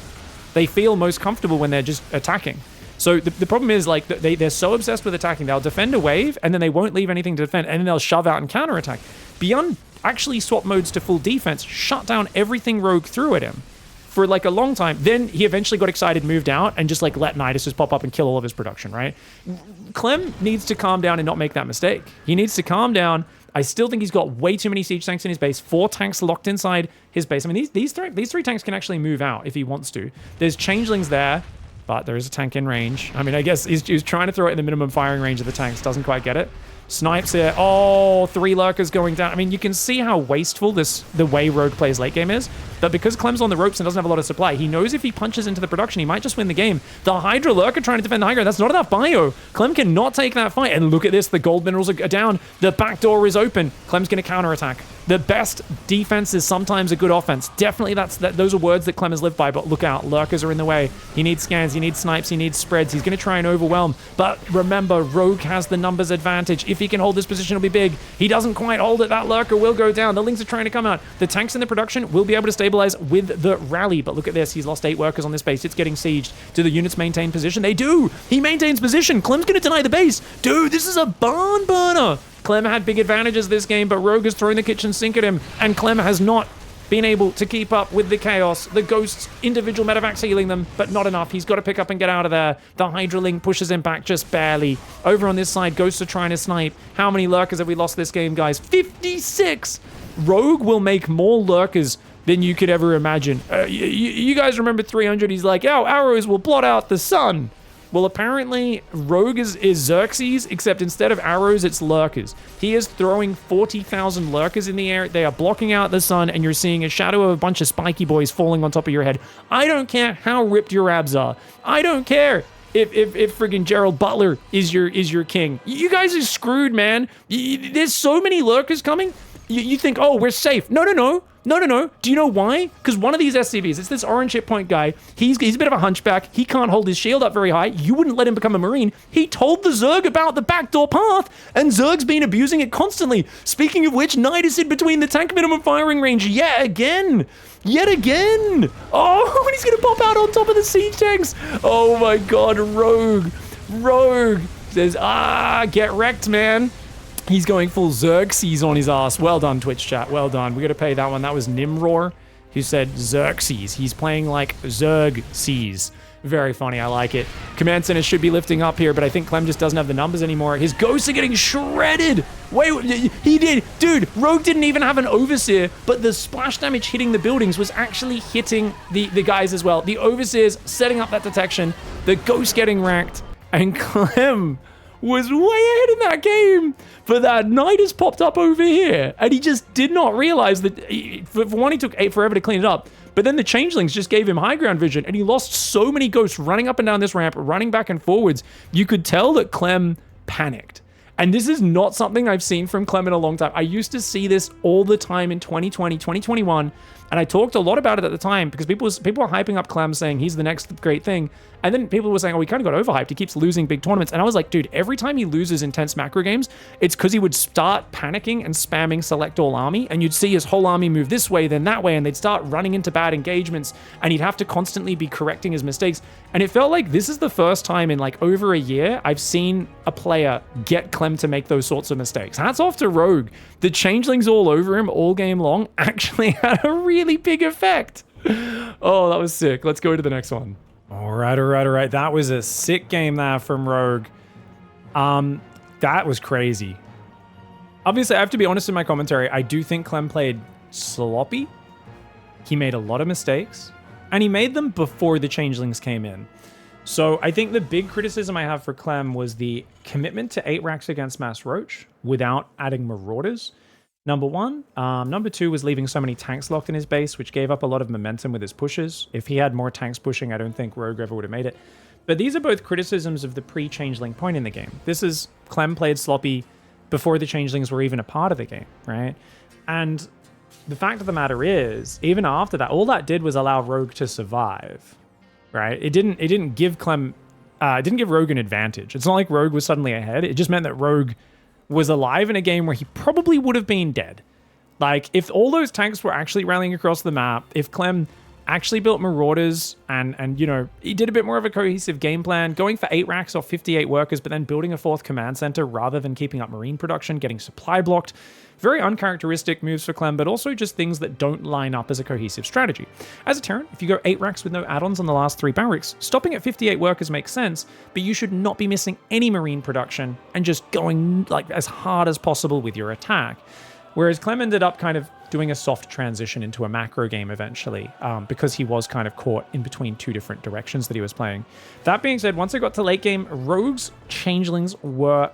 They feel most comfortable when they're just attacking. So the problem is, like, they're so obsessed with attacking, they'll defend a wave, and then they won't leave anything to defend, and then they'll shove out and counterattack. Beyond actually swap modes to full defense, shut down everything Rogue threw at him for, like, a long time. Then he eventually got excited, moved out, and just, like, let Nidus just pop up and kill all of his production, right? Clem needs to calm down and not make that mistake. He needs to calm down. I still think he's got way too many siege tanks in his base. 4 tanks locked inside his base. I mean, these three tanks can actually move out if he wants to. There's changelings there, but there is a tank in range. I mean, I guess he's trying to throw it in the minimum firing range of the tanks. Doesn't quite get it. Snipes here. Oh, 3 lurkers going down. I mean, you can see how wasteful the way Rogue plays late game is. But because Clem's on the ropes and doesn't have a lot of supply, he knows if he punches into the production, he might just win the game. The Hydra lurker trying to defend the Hydra. That's not enough bio. Clem cannot take that fight. And look at this. The gold minerals are down. The back door is open. Clem's going to counterattack. The best defense is sometimes a good offense. Definitely those are words that Clem has lived by, but look out. Lurkers are in the way. He needs scans. He needs snipes. He needs spreads. He's going to try and overwhelm. But remember, Rogue has the numbers advantage. If he can hold this position, it'll be big. He doesn't quite hold it. That lurker will go down. The Lings are trying to come out. The tanks in the production will be able to stabilize with the rally. But look at this. He's lost 8 workers on this base. It's getting sieged. Do the units maintain position? They do. He maintains position. Clem's going to deny the base. Dude, this is a barn burner. Clem had big advantages this game, but Rogue has thrown the kitchen sink at him, and Clem has not been able to keep up with the chaos. The ghosts, individual medevacs healing them, but not enough. He's got to pick up and get out of there. The Hydraling pushes him back just barely. Over on this side, ghosts are trying to snipe. How many lurkers have we lost this game, guys? 56! Rogue will make more lurkers than you could ever imagine. You guys remember 300? He's like, oh, arrows will blot out the sun. Well, apparently, Rogue is Xerxes, except instead of arrows, it's lurkers. He is throwing 40,000 lurkers in the air. They are blocking out the sun, and you're seeing a shadow of a bunch of spiky boys falling on top of your head. I don't care how ripped your abs are. I don't care if friggin' Gerald Butler is your king. You guys are screwed, man. There's so many lurkers coming. You think, oh, we're safe. No. Do you know why? Because one of these SCVs, it's this orange hit point guy. He's a bit of a hunchback. He can't hold his shield up very high. You wouldn't let him become a Marine. He told the Zerg about the backdoor path, and Zerg's been abusing it constantly. Speaking of which, Nidus in between the tank minimum firing range yet again. Oh, and he's going to pop out on top of the siege tanks. Oh my god, Rogue says, get wrecked, man. He's going full Xerxes on his ass. Well done, Twitch chat. Well done. We got to pay that one. That was Nimror who said Xerxes. He's playing like Zerg-sees. Very funny. I like it. Command Center should be lifting up here, but I think Clem just doesn't have the numbers anymore. His ghosts are getting shredded. Wait, he did. Dude, Rogue didn't even have an Overseer, but the splash damage hitting the buildings was actually hitting the guys as well. The Overseers setting up that detection, the ghosts getting racked, and Clem was way ahead in that game. But that Nidus popped up over here, and he just did not realize that, for one, he took forever to clean it up, but then the Changelings just gave him high ground vision, and he lost so many ghosts running up and down this ramp, running back and forwards. You could tell that Clem panicked. And this is not something I've seen from Clem in a long time. I used to see this all the time in 2020, 2021, and I talked a lot about it at the time because people were hyping up Clem, saying he's the next great thing. And then people were saying, oh, he kind of got overhyped. He keeps losing big tournaments. And I was like, dude, every time he loses intense macro games, it's because he would start panicking and spamming select all army, and you'd see his whole army move this way, then that way, and they'd start running into bad engagements, and he'd have to constantly be correcting his mistakes. And it felt like this is the first time in like over a year I've seen a player get Clem to make those sorts of mistakes. Hats off to Rogue. The changelings all over him all game long actually had a really big effect. Oh, that was sick. Let's go to the next one. All right. That was a sick game there from Rogue. That was crazy. Obviously, I have to be honest in my commentary. I do think Clem played sloppy. He made a lot of mistakes, and he made them before the changelings came in. So I think the big criticism I have for Clem was the commitment to 8 racks against Mass Roach without adding Marauders. Number one. Number two was leaving so many tanks locked in his base, which gave up a lot of momentum with his pushes. If he had more tanks pushing, I don't think Rogue ever would have made it. But these are both criticisms of the pre-changeling point in the game. This is Clem played sloppy before the changelings were even a part of the game, right? And the fact of the matter is, even after that, all that did was allow Rogue to survive, right? It didn't give Clem, it didn't give Rogue an advantage. It's not like Rogue was suddenly ahead. It just meant that Rogue was alive in a game where he probably would have been dead. Like, if all those tanks were actually rallying across the map, if Clem actually built Marauders and you know, he did a bit more of a cohesive game plan, going for 8 racks off 58 workers, but then building a 4th command center rather than keeping up Marine production, getting supply blocked. Very uncharacteristic moves for Clem, but also just things that don't line up as a cohesive strategy. As a Terran, if you go 8 racks with no add-ons on the last 3 barracks, stopping at 58 workers makes sense, but you should not be missing any Marine production and just going like as hard as possible with your attack. Whereas Clem ended up kind of doing a soft transition into a macro game eventually, because he was kind of caught in between 2 different directions that he was playing. That being said, once I got to late game, Rogue's changelings were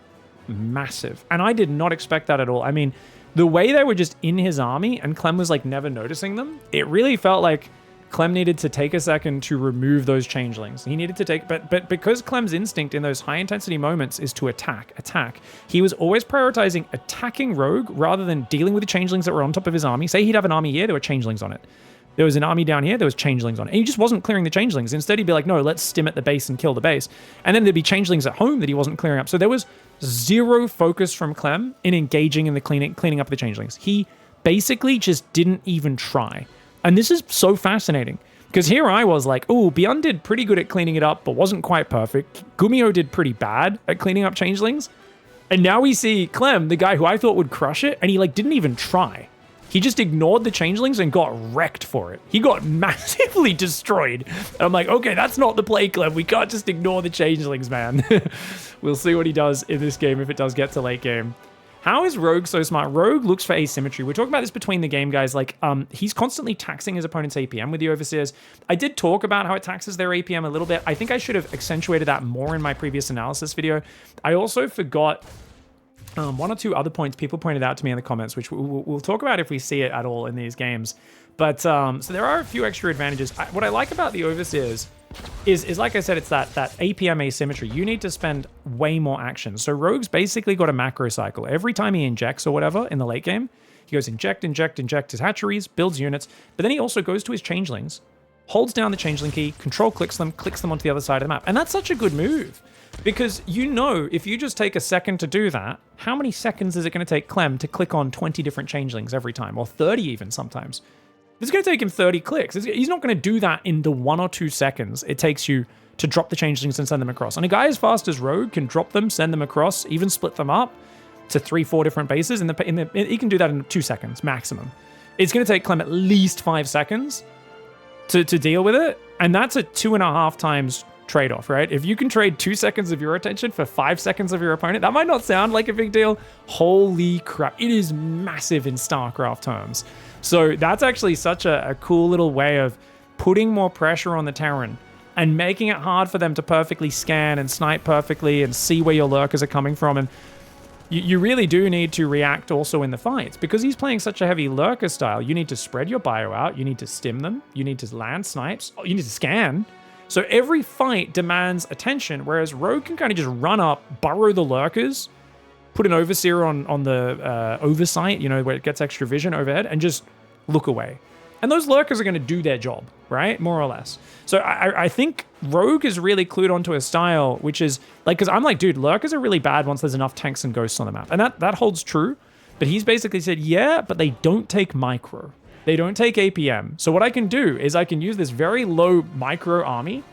massive, and I did not expect that at all. I mean, the way they were just in his army and Clem was like never noticing them, it really felt like Clem needed to take a second to remove those changelings. He needed to take, but because Clem's instinct in those high intensity moments is to attack, he was always prioritizing attacking Rogue rather than dealing with the changelings that were on top of his army. Say he'd have an army here, there were changelings on it. There was an army down here, there was changelings on it. And he just wasn't clearing the changelings. Instead, he'd be like, no, let's stim at the base and kill the base. And then there'd be changelings at home that he wasn't clearing up. So there was zero focus from Clem in engaging in the cleaning up the changelings. He basically just didn't even try. And this is so fascinating, because here I was like, oh, Beyond did pretty good at cleaning it up, but wasn't quite perfect. Gumio did pretty bad at cleaning up changelings. And now we see Clem, the guy who I thought would crush it, and he like didn't even try. He just ignored the changelings and got wrecked for it. He got massively destroyed. And I'm like, okay, that's not the play, Clem. We can't just ignore the changelings, man. We'll see what he does in this game if it does get to late game. How is Rogue so smart? Rogue looks for asymmetry. We're talking about this between the game, guys. Like, he's constantly taxing his opponent's APM with the Overseers. I did talk about how it taxes their APM a little bit. I think I should have accentuated that more in my previous analysis video. I also forgot 1 or 2 other points people pointed out to me in the comments, which we'll talk about if we see it at all in these games. But so there are a few extra advantages. What I like about the Overseers is like I said, it's that APM asymmetry. You need to spend way more action. So Rogue's basically got a macro cycle. Every time he injects or whatever in the late game, he goes inject his hatcheries, builds units, but then he also goes to his changelings, holds down the changeling key, control clicks them onto the other side of the map. And that's such a good move, because you know, if you just take a second to do that, how many seconds is it going to take Clem to click on 20 different changelings every time, or 30 even sometimes? It's going to take him 30 clicks. He's not going to do that in the 1 or 2 seconds it takes you to drop the changelings and send them across. And a guy as fast as Rogue can drop them, send them across, even split them up to 3-4 different bases. He can do that in 2 seconds maximum. It's going to take Clem at least 5 seconds to deal with it, and that's a 2.5 times trade-off, right? If you can trade 2 seconds of your attention for 5 seconds of your opponent, that might not sound like a big deal. Holy crap, it is massive in StarCraft terms. So that's actually such a cool little way of putting more pressure on the Terran and making it hard for them to perfectly scan and snipe perfectly and see where your lurkers are coming from. And you really do need to react also in the fights, because he's playing such a heavy lurker style. You need to spread your bio out, you need to stim them, you need to land snipes, you need to scan. So every fight demands attention, whereas Rogue can kind of just run up, burrow the lurkers, put an overseer on the oversight, you know, where it gets extra vision overhead, and just look away. And those lurkers are going to do their job, right? More or less. So I think Rogue is really clued onto a style, which is like, because I'm like, dude, lurkers are really bad once there's enough tanks and ghosts on the map. And that holds true. But he's basically said, yeah, but they don't take micro. They don't take APM. So what I can do is I can use this very low micro army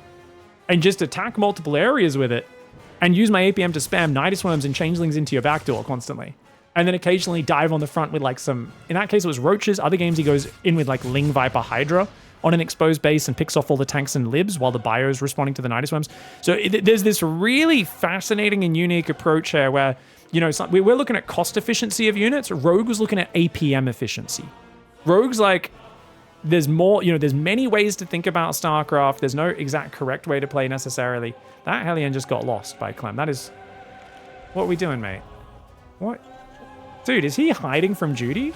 and just attack multiple areas with it and use my APM to spam Nidus Worms and Changelings into your backdoor constantly. And then occasionally dive on the front with like some, in that case it was Roaches. Other games he goes in with like Ling, Viper, Hydra on an exposed base and picks off all the tanks and libs while the bio is responding to the Nidus Worms. So there's this really fascinating and unique approach here where, you know, we're looking at cost efficiency of units. Rogue was looking at APM efficiency. Rogue's like, there's more, you know, there's many ways to think about StarCraft. There's no exact correct way to play necessarily. That Hellion just got lost by Clem. That is, what are we doing, mate? What? Dude, is he hiding from duty?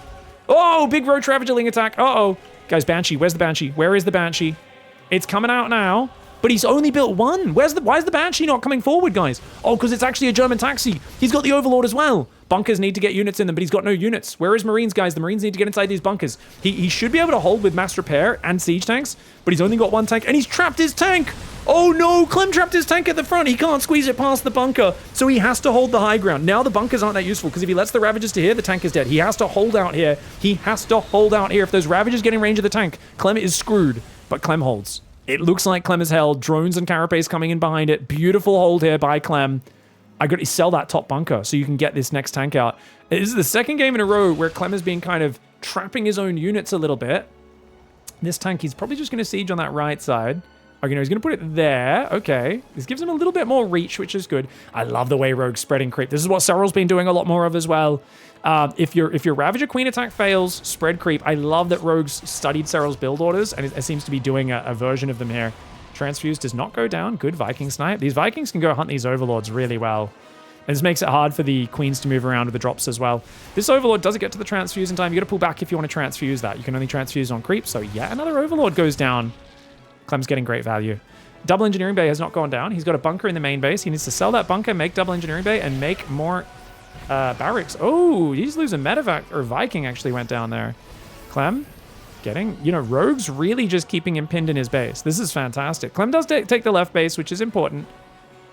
Oh, big Roach Ravagerling attack. Uh-oh. Guys, Banshee, where's the Banshee? Where is the Banshee? It's coming out now, but he's only built one. Why is the Banshee not coming forward, guys? Oh, because it's actually a German taxi. He's got the Overlord as well. Bunkers need to get units in them, but he's got no units. Where is Marines, guys? The Marines need to get inside these bunkers. He should be able to hold with mass repair and siege tanks, but he's only got one tank, and he's trapped his tank. Oh no, Clem trapped his tank at the front. He can't squeeze it past the bunker, so he has to hold the high ground. Now the bunkers aren't that useful, because if he lets the Ravagers to here, the tank is dead. He has to hold out here. He has to hold out here. If those Ravagers get in range of the tank, Clem is screwed, but Clem holds. It looks like Clem is held. Drones and Carapace coming in behind it. Beautiful hold here by Clem. I got to sell that top bunker so you can get this next tank out. This is the second game in a row where Clem has been kind of trapping his own units a little bit. This tank, he's probably just going to siege on that right side. Okay, no, he's going to put it there. Okay. This gives him a little bit more reach, which is good. I love the way Rogue's spreading creep. This is what Cyril's been doing a lot more of as well. If your Ravager Queen attack fails, spread creep. I love that Rogue's studied Cyril's build orders, and it seems to be doing a version of them here. Transfuse does not go down. Good Viking snipe. These Vikings can go hunt these Overlords really well. And this makes it hard for the Queens to move around with the drops as well. This Overlord doesn't get to the transfuse in time. You got to pull back if you want to transfuse that. You can only transfuse on creep, so yeah, another Overlord goes down. Clem's getting great value. Double Engineering Bay has not gone down. He's got a bunker in the main base. He needs to sell that bunker, make Double Engineering Bay, and make more barracks. Oh, he's losing medevac, or Viking actually went down there. Clem getting, you know, Rogue's really just keeping him pinned in his base. This is fantastic. Clem does take the left base, which is important.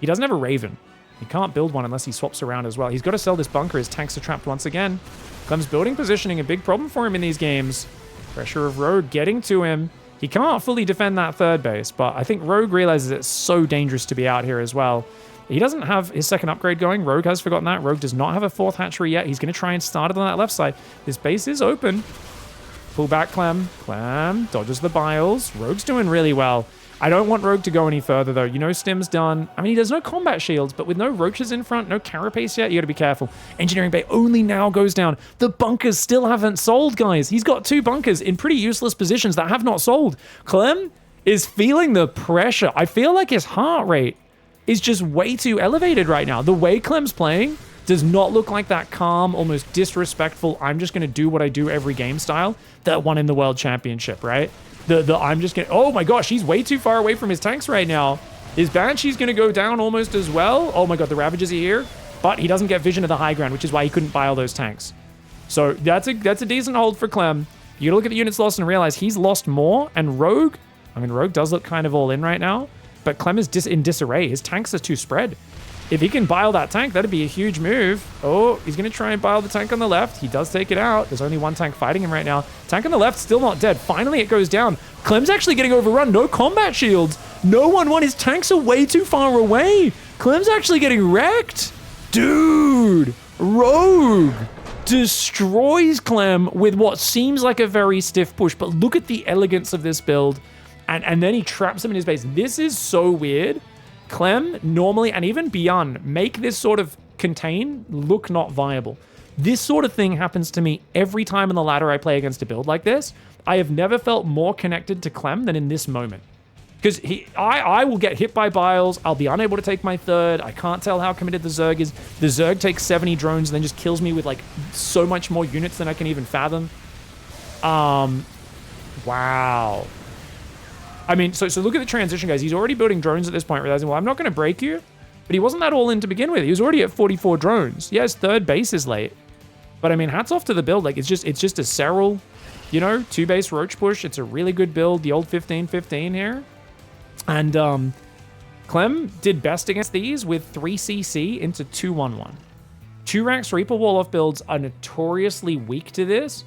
He doesn't have a Raven. He can't build one unless he swaps around as well. He's got to sell this bunker. His tanks are trapped once again. Clem's building positioning, a big problem for him in these games. Pressure of Rogue getting to him. He can't fully defend that third base, but I think Rogue realizes it's so dangerous to be out here as well. He doesn't have his second upgrade going. Rogue has forgotten that. Rogue does not have a fourth hatchery yet. He's going to try and start it on that left side. This base is open. Pull back Clem. Clem dodges the biles. Rogue's doing really well. I don't want Rogue to go any further, though. You know Stim's done. I mean, there's no combat shields, but with no Roaches in front, no Carapace yet, you got to be careful. Engineering Bay only now goes down. The bunkers still haven't sold, guys. He's got two bunkers in pretty useless positions that have not sold. Clem is feeling the pressure. I feel like his heart rate is just way too elevated right now. The way Clem's playing does not look like that calm, almost disrespectful, I'm just going to do what I do every game style that won in the World Championship, right? I'm just gonna, oh my gosh, he's way too far away from his tanks right now. His Banshee's gonna go down almost as well. Oh my god, the Ravagers are here, but he doesn't get vision of the high ground, which is why he couldn't buy all those tanks. So that's a decent hold for Clem. You gotta look at the units lost and realize he's lost more, and Rogue, I mean, Rogue does look kind of all in right now, but Clem is in disarray. His tanks are too spread. If he can bile that tank, that'd be a huge move. Oh, he's going to try and bile the tank on the left. He does take it out. There's only one tank fighting him right now. Tank on the left, still not dead. Finally, it goes down. Clem's actually getting overrun. No combat shields. No 1-1. His tanks are way too far away. Clem's actually getting wrecked. Dude, Rogue destroys Clem with what seems like a very stiff push. But look at the elegance of this build. And then he traps him in his base. This is so weird. Clem normally, and even beyond, make this sort of contain look not viable. This sort of thing happens to me every time in the ladder I play against a build like this. I have never felt more connected to Clem than in this moment. Because I will get hit by biles, I'll be unable to take my third, I can't tell how committed the Zerg is. The Zerg takes 70 drones and then just kills me with like so much more units than I can even fathom. Wow. I mean, so look at the transition, guys. He's already building drones at this point, realizing, well, I'm not going to break you. But he wasn't that all in to begin with. He was already at 44 drones. Yes, third base is late. But I mean, hats off to the build. Like, it's just a Serral, you know, 2-base Roach push. It's a really good build, the old 15-15 here. And Clem did best against these with 3 CC into 2-1-1. 2-Rax Reaper Wall-Off builds are notoriously weak to this.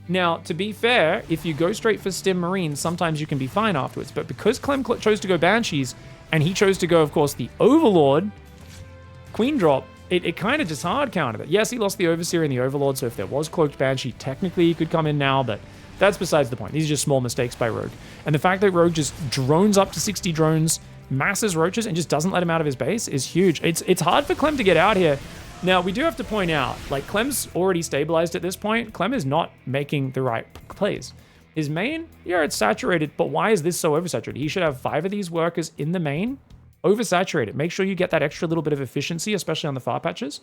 Now, to be fair, if you go straight for Stim Marines, sometimes you can be fine afterwards. But because Clem chose to go Banshees, and he chose to go, of course, the Overlord Queen drop, it kind of just hard countered it. Yes, he lost the Overseer and the Overlord, so if there was Cloaked Banshee, technically he could come in now, but that's besides the point. These are just small mistakes by Rogue. And the fact that Rogue just drones up to 60 drones, masses Roaches, and just doesn't let him out of his base is huge. It's hard for Clem to get out here. Now, we do have to point out, like, Clem's already stabilized at this point. Clem is not making the right plays. His main, yeah, it's saturated, but why is this so oversaturated? He should have 5 of these workers in the main, oversaturated. Make sure you get that extra little bit of efficiency, especially on the far patches.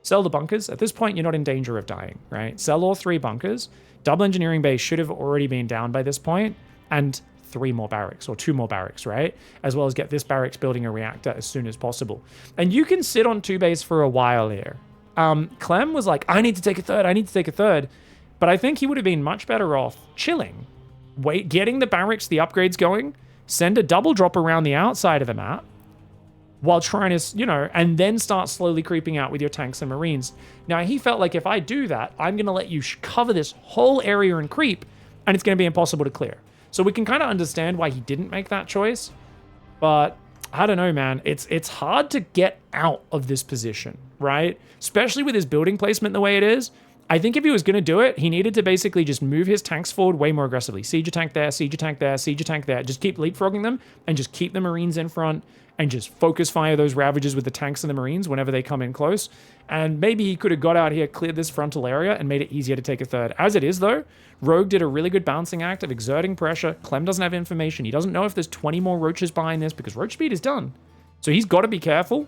Sell the bunkers. At this point, you're not in danger of dying, right? Sell all 3 bunkers. Double engineering base should have already been down by this point, and 3 more barracks, or 2 more barracks, right? As well as get this barracks building a reactor as soon as possible. And you can sit on 2 base for a while here. Clem was like, I need to take a third. But I think he would have been much better off chilling, getting the barracks, the upgrades going, send a double drop around the outside of the map, while trying to, you know, and then start slowly creeping out with your tanks and marines. Now, he felt like if I do that, I'm going to let you cover this whole area and creep, and it's going to be impossible to clear. So we can kind of understand why he didn't make that choice, but I don't know, man. It's hard to get out of this position, right? Especially with his building placement the way it is. I think if he was going to do it, he needed to basically just move his tanks forward way more aggressively. Siege a tank there, siege a tank there, siege a tank there. Just keep leapfrogging them and just keep the Marines in front and just focus fire those Ravagers with the tanks and the Marines whenever they come in close. And maybe he could have got out here, cleared this frontal area, and made it easier to take a third. As it is, though, Rogue did a really good balancing act of exerting pressure. Clem doesn't have information. He doesn't know if there's 20 more Roaches behind this because Roach speed is done. So he's got to be careful.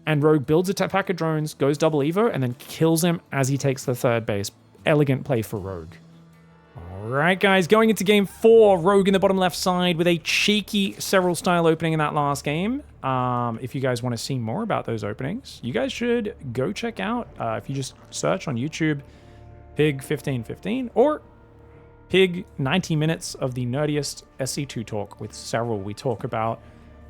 And Rogue builds a pack of drones, goes double Evo, and then kills him as he takes the third base. Elegant play for Rogue. All right, guys, going into game 4, Rogue in the bottom left side with a cheeky Serral style opening in that last game. If you guys want to see more about those openings, you guys should go check out, if you just search on YouTube, Pig 1515 or Pig 90 minutes of the nerdiest SC2 talk with Serral. We talk about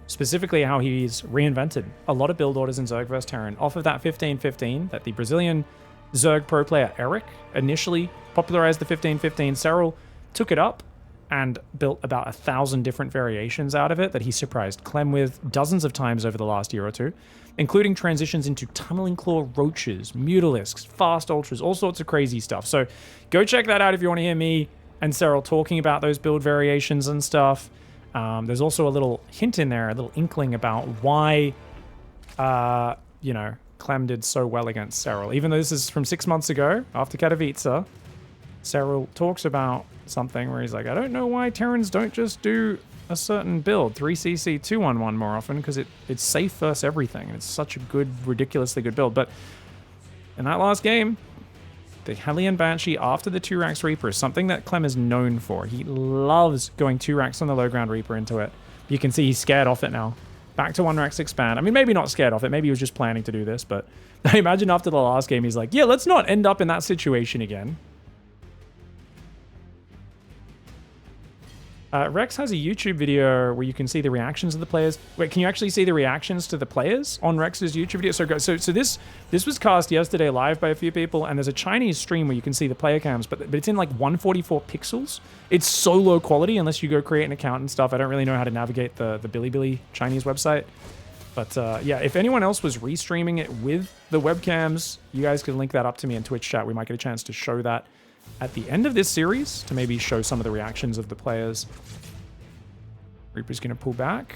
specifically how he's reinvented a lot of build orders in Zerg vs. Terran off of that 1515 that the Brazilian Zerg pro player Eric initially popularized the 1515. Serral took it up and built about 1,000 different variations out of it that he surprised Clem with dozens of times over the last year or two, including transitions into Tunneling Claw Roaches, Mutalisks, Fast Ultras, all sorts of crazy stuff. So go check that out if you want to hear me and Serral talking about those build variations and stuff. There's also a little hint in there, a little inkling about why, you know, Clem did so well against Serral. Even though this is from 6 months ago, after Katowice, Serral talks about something where he's like, I don't know why Terrans don't just do a certain build, 3cc 211 more often, because it's safe versus everything, and it's such a good, ridiculously good build. But in that last game, the Hellion Banshee after the 2-Rax Reaper is something that Clem is known for. He loves going 2-Rax on the low ground Reaper into it. You can see he's scared off it now. Back to 1-Rax expand. I mean, maybe not scared off it. Maybe he was just planning to do this, but I imagine after the last game, he's like, yeah, let's not end up in that situation again. Rex has a YouTube video where you can see the reactions of the players. Wait, can you actually see the reactions to the players on Rex's YouTube video? So this was cast yesterday live by a few people, and there's a Chinese stream where you can see the player cams, but it's in like 144 pixels. It's so low quality unless you go create an account and stuff. I don't really know how to navigate the Bilibili Chinese website. But yeah, if anyone else was restreaming it with the webcams, you guys could link that up to me in Twitch chat. We might get a chance to show that at the end of this series to maybe show some of the reactions of the players. Reaper's going to pull back.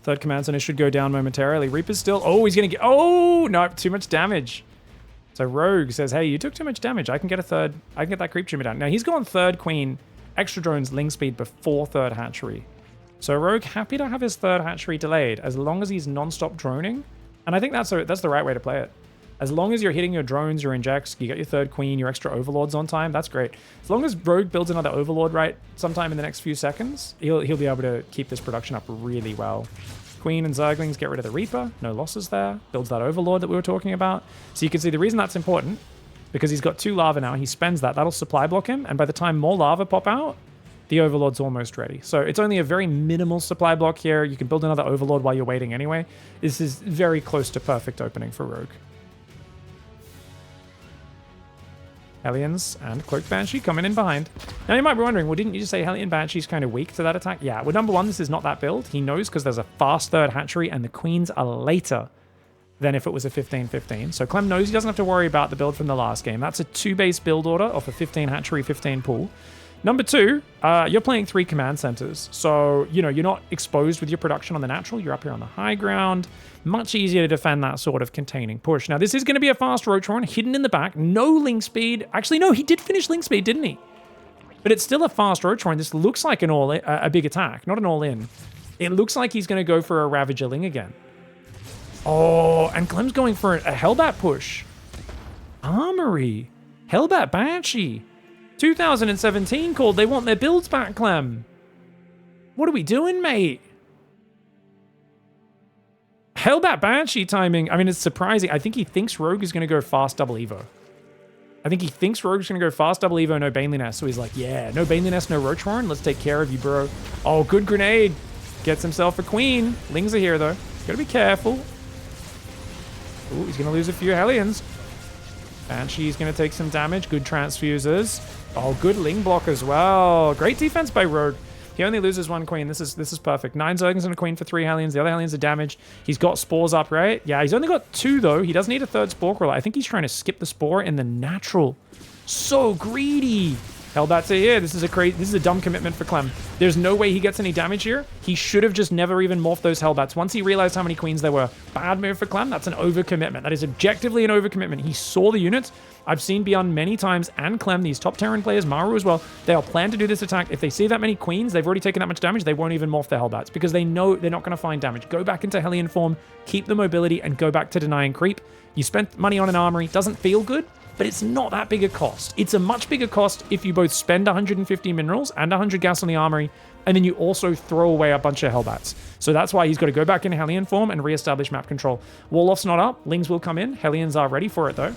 Third command center should go down momentarily. Reaper's still... Oh, he's going to get... Oh, no, too much damage. So Rogue says, hey, you took too much damage. I can get a third... I can get that creep tumor down. Now, he's gone third queen, extra drones, ling speed before third hatchery. So Rogue happy to have his third hatchery delayed as long as he's non-stop droning. And I think that's the right way to play it. As long as you're hitting your drones, your injects, you get your third queen, your extra overlords on time, that's great. As long as Rogue builds another overlord right sometime in the next few seconds, he'll be able to keep this production up really well. Queen and Zerglings get rid of the Reaper. No losses there. Builds that Overlord that we were talking about. So you can see the reason that's important, because he's got 2 lava now. He spends that. That'll supply block him. And by the time more lava pop out, the Overlord's almost ready. So it's only a very minimal supply block here. You can build another Overlord while you're waiting anyway. This is very close to perfect opening for Rogue. Hellions and Cloaked Banshee coming in behind. Now you might be wondering, well, didn't you just say Hellion Banshee's kind of weak to that attack? Yeah, well, number one, this is not that build. He knows because there's a fast third hatchery and the queens are later than if it was a 15-15. So Clem knows he doesn't have to worry about the build from the last game. That's a 2-base build order off a 15 hatchery, 15 pool. Number two, you're playing 3 command centers. So, you know, you're not exposed with your production on the natural. You're up here on the high ground. Much easier to defend that sort of containing push. Now, this is going to be a fast Rotron hidden in the back. No link speed. Actually, no, he did finish link speed, didn't he? But it's still a fast Rotron. This looks like an a big attack, not an all-in. It looks like he's going to go for a Ravagerling again. Oh, and Clem's going for a Hellbat push. Armory. Hellbat Banshee. 2017 called. They want their builds back, Clem. What are we doing, mate? Hellbat Banshee timing. I mean, it's surprising. I think he thinks Rogue is going to go fast double Evo. I think he thinks Rogue's going to go fast double Evo, no Baneliness. So he's like, yeah, no Baneliness, no Rotron. Let's take care of you, bro. Oh, good grenade. Gets himself a queen. Lings are here, though. Got to be careful. Ooh, he's going to lose a few Hellions. Banshee's going to take some damage. Good transfusers. Oh, good Ling block as well. Great defense by Rogue. He only loses 1 queen. This is perfect. 9 Zerglings and a queen for 3 Hellions. The other Hellions are damaged. He's got spores up, right? Yeah, he's only got 2, though. He doesn't need a 3rd spore crawler. I think he's trying to skip the spore in the natural. So greedy. Hellbats are here. This is a dumb commitment for Clem. There's no way he gets any damage here. He should have just never even morphed those Hellbats. Once he realized how many queens there were, bad move for Clem. That's an overcommitment. That is objectively an overcommitment. He saw the units. I've seen Beyond many times, and Clem, these top Terran players, Maru as well, they are planned to do this attack. If they see that many queens, they've already taken that much damage, they won't even morph their Hellbats because they know they're not going to find damage. Go back into Hellion form, keep the mobility, and go back to denying creep. You spent money on an armory. Doesn't feel good, but it's not that big a cost. It's a much bigger cost if you both spend 150 minerals and 100 gas on the armory, and then you also throw away a bunch of Hellbats. So that's why he's got to go back in Hellion form and reestablish map control. Wall-off's not up. Lings will come in. Hellions are ready for it, though.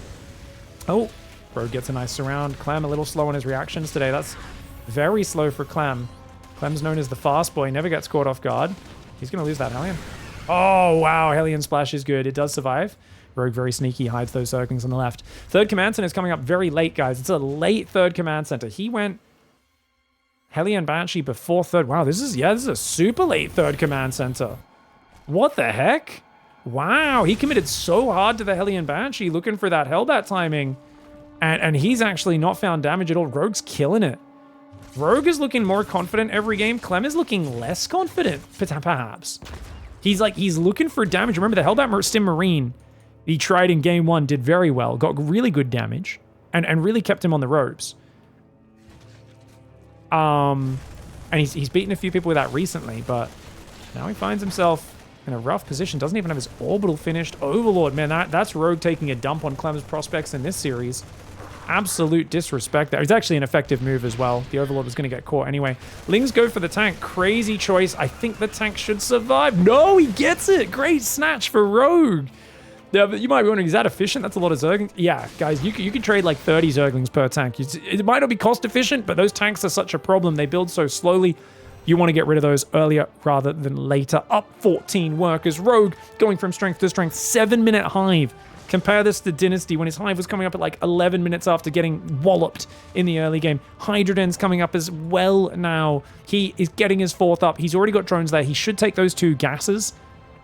Oh, Rogue gets a nice surround. Clem a little slow on his reactions today. That's very slow for Clem. Clem's known as the fast boy. Never gets caught off guard. He's going to lose that Hellion. Oh, wow. Hellion splash is good. It does survive. Rogue very sneaky, hides those Zerglings on the left. 3rd command center is coming up very late, guys. It's a late 3rd command center. He went Hellion Banshee before 3rd. Wow, this is a super late 3rd command center. What the heck? Wow, he committed so hard to the Hellion Banshee looking for that Hellbat timing. And he's actually not found damage at all. Rogue's killing it. Rogue is looking more confident every game. Clem is looking less confident, perhaps. He's looking for damage. Remember, the Hellbat Stim Marine he tried in game 1, did very well, got really good damage, and really kept him on the ropes. And he's beaten a few people with that recently, but now he finds himself in a rough position. Doesn't even have his orbital finished. Overlord, man, that's Rogue taking a dump on Clem's prospects in this series. Absolute disrespect there. It's actually an effective move as well. The Overlord was going to get caught anyway. Lings go for the tank. Crazy choice. I think the tank should survive. No, he gets it. Great snatch for Rogue. Yeah, but you might be wondering, is that efficient? That's a lot of Zerglings. Yeah, guys, you can trade like 30 Zerglings per tank. It might not be cost efficient, but those tanks are such a problem. They build so slowly. You want to get rid of those earlier rather than later. Up 14 workers. Rogue going from strength to strength. 7-minute hive. Compare this to Dynasty when his hive was coming up at like 11 minutes after getting walloped in the early game. Hydroden's coming up as well now. He is getting his 4th up. He's already got drones there. He should take those 2 gases.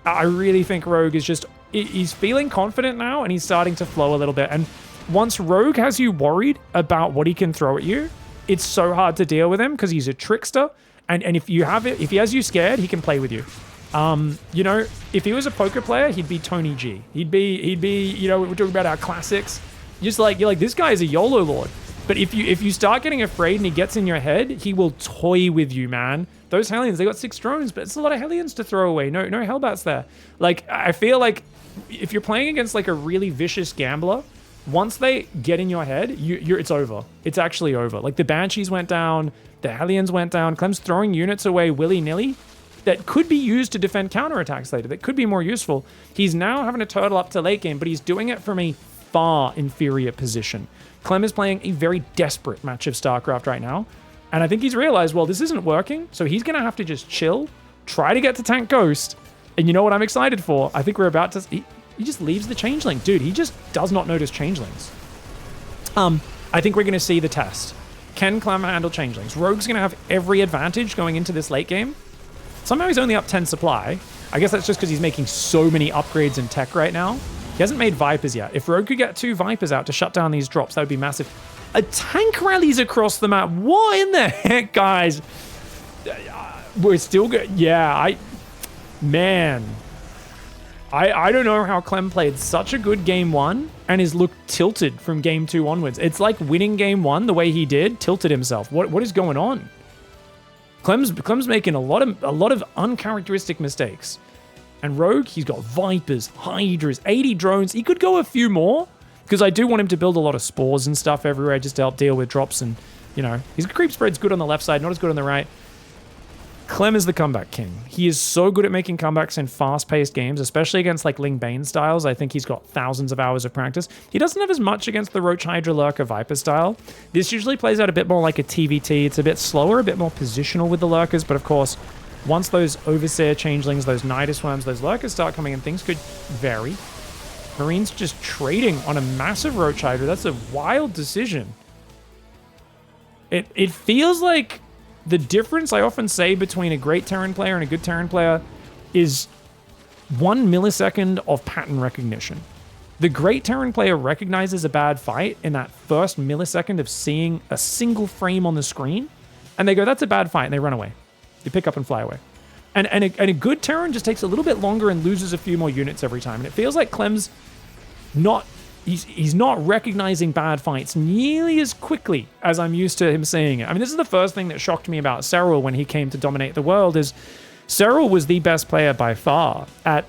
I really think Rogue is just... He's feeling confident now, and he's starting to flow a little bit. And once Rogue has you worried about what he can throw at you, it's so hard to deal with him because he's a trickster. And if he has you scared, he can play with you. You know, if he was a poker player, he'd be Tony G. He'd be, you know, we're talking about our classics. You're like, this guy is a YOLO lord. But if you start getting afraid and he gets in your head, he will toy with you, man. Those Hellions, they got 6 drones, but it's a lot of Hellions to throw away. No Hellbats there. Like, I feel like if you're playing against like a really vicious gambler, once they get in your head, it's over. It's actually over. Like the Banshees went down, the Hellions went down. Clem's throwing units away willy-nilly. that could be used to defend counterattacks later, that could be more useful. He's now having to turtle up to late game, but he's doing it from a far inferior position. Clem is playing a very desperate match of StarCraft right now, and I think he's realized, well, this isn't working, so he's going to have to just chill, try to get to tank Ghost, and you know what I'm excited for? I think we're about to... He just leaves the Changeling. Dude, he just does not notice Changelings. I think we're going to see the test. Can Clem handle Changelings? Rogue's going to have every advantage going into this late game. Somehow he's only up 10 supply. I guess that's just because he's making so many upgrades in tech right now. He hasn't made Vipers yet. If Rogue could get 2 Vipers out to shut down these drops, that would be massive. A tank rallies across the map. What in the heck, guys? We're still good. Yeah, Man. I don't know how Clem played such a good game 1 and is looked tilted from game 2 onwards. It's like winning game 1 the way he did, tilted himself. What is going on? Clem's making a lot of uncharacteristic mistakes. And Rogue, he's got Vipers, Hydras, 80 drones. He could go a few more, because I do want him to build a lot of spores and stuff everywhere just to help deal with drops. And, you know, his creep spread's good on the left side, not as good on the right. Clem is the comeback king. He is so good at making comebacks in fast-paced games, especially against like Ling Bane styles. I think he's got thousands of hours of practice. He doesn't have as much against the Roach Hydra Lurker Viper style. This usually plays out a bit more like a TvT. It's a bit slower, a bit more positional with the Lurkers, but of course, once those Overseer Changelings, those Nidus Worms, those Lurkers start coming in, things could vary. Marines just trading on a massive Roach Hydra. That's a wild decision. It feels like the difference I often say between a great Terran player and a good Terran player is 1 millisecond of pattern recognition. The great Terran player recognizes a bad fight in that first millisecond of seeing a single frame on the screen, and they go, that's a bad fight, and they run away. They pick up and fly away. And a good Terran just takes a little bit longer and loses a few more units every time. And it feels like Clem's not... He's not recognizing bad fights nearly as quickly as I'm used to him seeing it. I mean, this is the first thing that shocked me about Serral when he came to dominate the world, is Serral was the best player by far at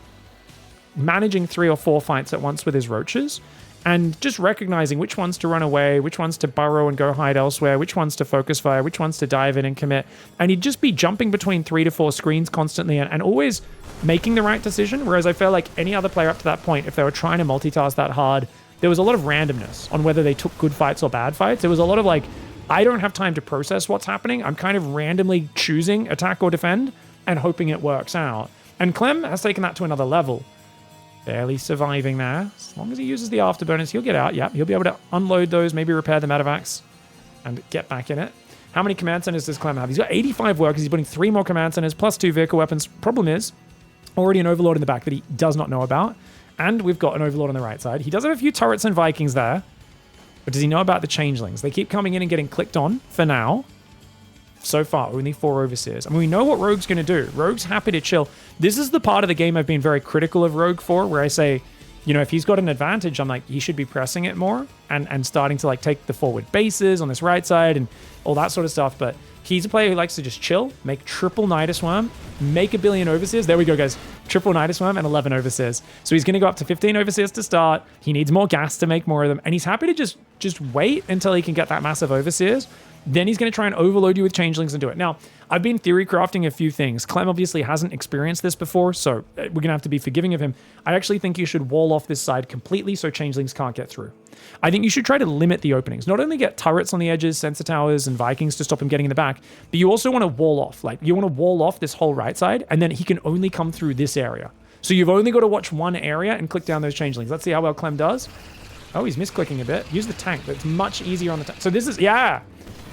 managing 3 or 4 fights at once with his roaches and just recognizing which ones to run away, which ones to burrow and go hide elsewhere, which ones to focus fire, which ones to dive in and commit. And he'd just be jumping between 3 to 4 screens constantly and always making the right decision. Whereas I felt like any other player up to that point, if they were trying to multitask that hard, there was a lot of randomness on whether they took good fights or bad fights. There was a lot of like, I don't have time to process what's happening. I'm kind of randomly choosing attack or defend and hoping it works out. And Clem has taken that to another level. Barely surviving there. As long as he uses the afterburners, he'll get out. Yep, he'll be able to unload those, maybe repair the medevacs and get back in it. How many command centers does Clem have? He's got 85 workers. He's putting 3 more command centers plus 2 vehicle weapons. Problem is, already an overlord in the back that he does not know about. And we've got an overlord on the right side. He does have a few turrets and Vikings there. But does he know about the Changelings? They keep coming in and getting clicked on for now. So far, only 4 Overseers. I mean, we know what Rogue's going to do. Rogue's happy to chill. This is the part of the game I've been very critical of Rogue for, where I say, you know, if he's got an advantage, I'm like, he should be pressing it more and starting to like take the forward bases on this right side and all that sort of stuff. But he's a player who likes to just chill, make triple Nidus Worm, make a billion Overseers. There we go, guys. Triple Nidus Worm and 11 Overseers. So he's going to go up to 15 Overseers to start. He needs more gas to make more of them. And he's happy to just wait until he can get that massive Overseers. Then he's going to try and overload you with Changelings and do it. Now, I've been theory crafting a few things. Clem obviously hasn't experienced this before, so we're going to have to be forgiving of him. I actually think you should wall off this side completely so Changelings can't get through. I think you should try to limit the openings. Not only get turrets on the edges, sensor towers, and Vikings to stop him getting in the back, but you also want to wall off. Like, you want to wall off this whole right side, and then he can only come through this area. So you've only got to watch one area and click down those Changelings. Let's see how well Clem does. Oh, he's misclicking a bit. Use the tank, but it's much easier on the tank. So this is, yeah.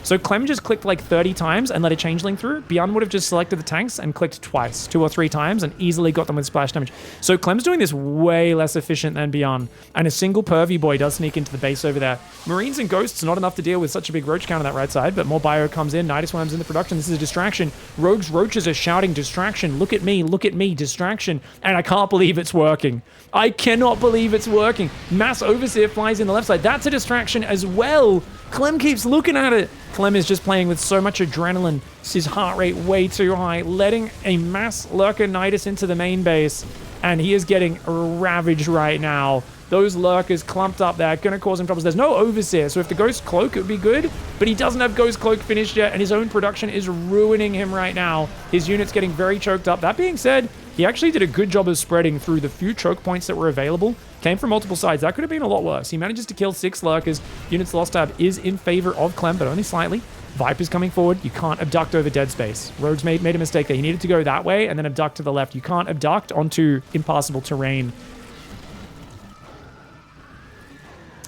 So Clem just clicked like 30 times and let a Changeling through. Beyond would have just selected the tanks and clicked twice, 2 or 3 times, and easily got them with splash damage. So Clem's doing this way less efficient than Beyond. And a single Pervy Boy does sneak into the base over there. Marines and Ghosts, not enough to deal with such a big Roach count on that right side, but more Bio comes in. Nidus Worms in the production. This is a distraction. Rogue's Roaches are shouting distraction. Look at me, distraction. And I can't believe it's working. I cannot believe it's working. Mass Overseer flies in the left side. That's a distraction as well. Clem keeps looking at it. Clem is just playing with so much adrenaline. His heart rate way too high, letting a mass Lurker Nidus into the main base, and he is getting ravaged right now. those lurkers clumped up there, gonna cause him troubles. There's no Overseer, so if the Ghost Cloak, it would be good, but he doesn't have Ghost Cloak finished yet, and his own production is ruining him right now. His unit's getting very choked up. That being said, he actually did a good job of spreading through the few choke points that were available. Came from multiple sides. That could have been a lot worse. He manages to kill 6 lurkers. Units lost tab is in favor of Clem, but only slightly. Viper's coming forward. You can't abduct over dead space. Rogue's made a mistake there. He needed to go that way and then abduct to the left. You can't abduct onto impassable terrain.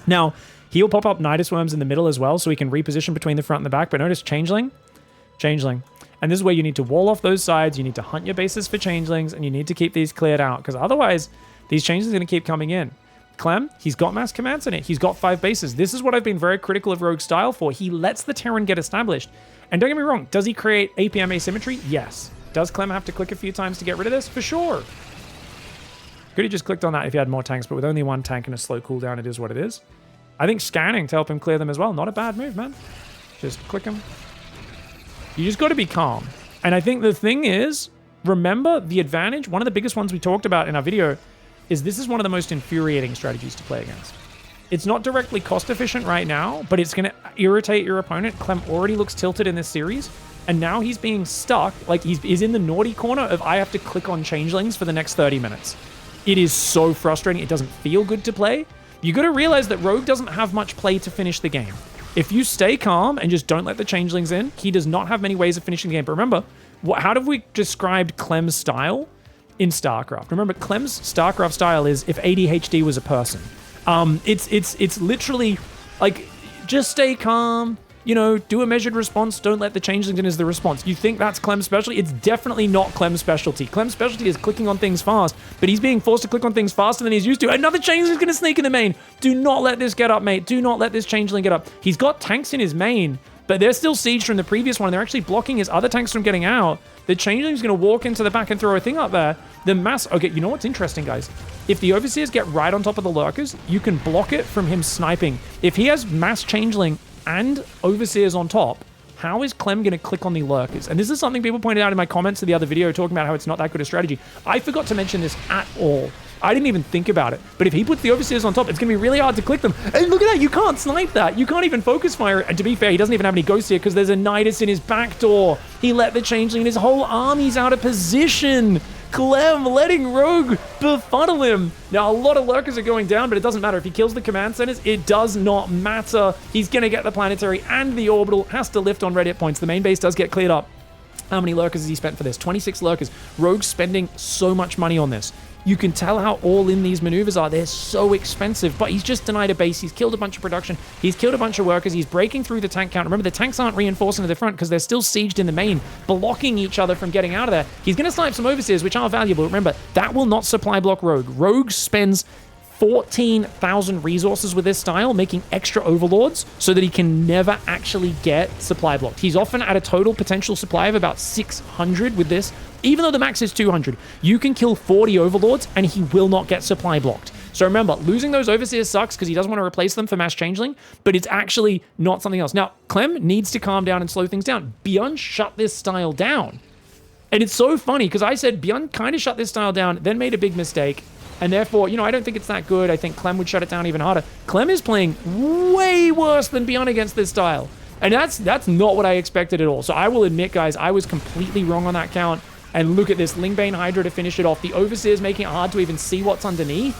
Now, he'll pop up Nidus Worms in the middle as well, so he can reposition between the front and the back. But notice Changeling. And this is where you need to wall off those sides. You need to hunt your bases for Changelings, and you need to keep these cleared out, because otherwise, these Changelings are going to keep coming in. Clem, he's got mass commands in it. He's got 5 bases. This is what I've been very critical of Rogue's style for. He lets the Terran get established. And don't get me wrong, does he create APM asymmetry? Yes. Does Clem have to click a few times to get rid of this? For sure. Could have just clicked on that if he had more tanks, but with only 1 tank and a slow cooldown, it is what it is. I think scanning to help him clear them as well. Not a bad move, man. Just click him. You just got to be calm. And I think the thing is, remember the advantage, one of the biggest ones we talked about in our video, is this is one of the most infuriating strategies to play against. It's not directly cost efficient right now, but it's going to irritate your opponent. Clem already looks tilted in this series, and now he's being stuck, like he's in the naughty corner of I have to click on Changelings for the next 30 minutes. It is so frustrating. It doesn't feel good to play. You got to realize that Rogue doesn't have much play to finish the game. If you stay calm and just don't let the Changelings in, he does not have many ways of finishing the game. But remember, how have we described Clem's style in StarCraft? Remember, Clem's StarCraft style is if ADHD was a person. It's literally like, just stay calm, you know, do a measured response, don't let the Changelings in as the response. You think that's Clem's specialty? It's definitely not Clem's specialty. Clem's specialty is clicking on things fast, but he's being forced to click on things faster than he's used to. Another Changeling is going to sneak in the main. Do not let this get up, mate. Do not let this Changeling get up. He's got tanks in his main, but they're still sieged from the previous one. They're actually blocking his other tanks from getting out. The Changeling's going to walk into the back and throw a thing up there. The mass... Okay, you know what's interesting, guys? If the Overseers get right on top of the Lurkers, you can block it from him sniping. If he has mass Changeling and Overseers on top, how is Clem going to click on the Lurkers? And this is something people pointed out in my comments to the other video, talking about how it's not that good a strategy. I forgot to mention this at all. I didn't even think about it. But if he puts the Overseers on top, it's going to be really hard to click them. And look at that. You can't snipe that. You can't even focus fire it. And to be fair, he doesn't even have any ghosts here because there's a Nidus in his back door. He let the Changeling and his whole army's out of position. Clem letting Rogue befuddle him. Now, a lot of Lurkers are going down, but it doesn't matter. If he kills the command centers, it does not matter. He's going to get the planetary and the orbital. Has to lift on red hit points. The main base does get cleared up. How many Lurkers has he spent for this? 26 Lurkers. Rogue's spending so much money on this. You can tell how all in these maneuvers are. They're so expensive, but he's just denied a base. He's killed a bunch of production. He's killed a bunch of workers. He's breaking through the tank count. Remember, the tanks aren't reinforcing to the front because they're still sieged in the main, blocking each other from getting out of there. He's going to snipe some Overseers, which are valuable. Remember, that will not supply block Rogue. Rogue spends 14,000 resources with this style, making extra overlords so that he can never actually get supply blocked. He's often at a total potential supply of about 600 with this. Even though the max is 200, you can kill 40 overlords and he will not get supply blocked. So remember, losing those Overseers sucks because he doesn't want to replace them for mass Changeling, but it's actually not something else. Now, Clem needs to calm down and slow things down. Beyond shut this style down. And it's so funny because I said Beyond kind of shut this style down, then made a big mistake. And therefore, you know, I don't think it's that good. I think Clem would shut it down even harder. Clem is playing way worse than Beyond against this style. And that's not what I expected at all. So I will admit, guys, I was completely wrong on that count. And look at this, Lingbane Hydra to finish it off. The Overseers making it hard to even see what's underneath.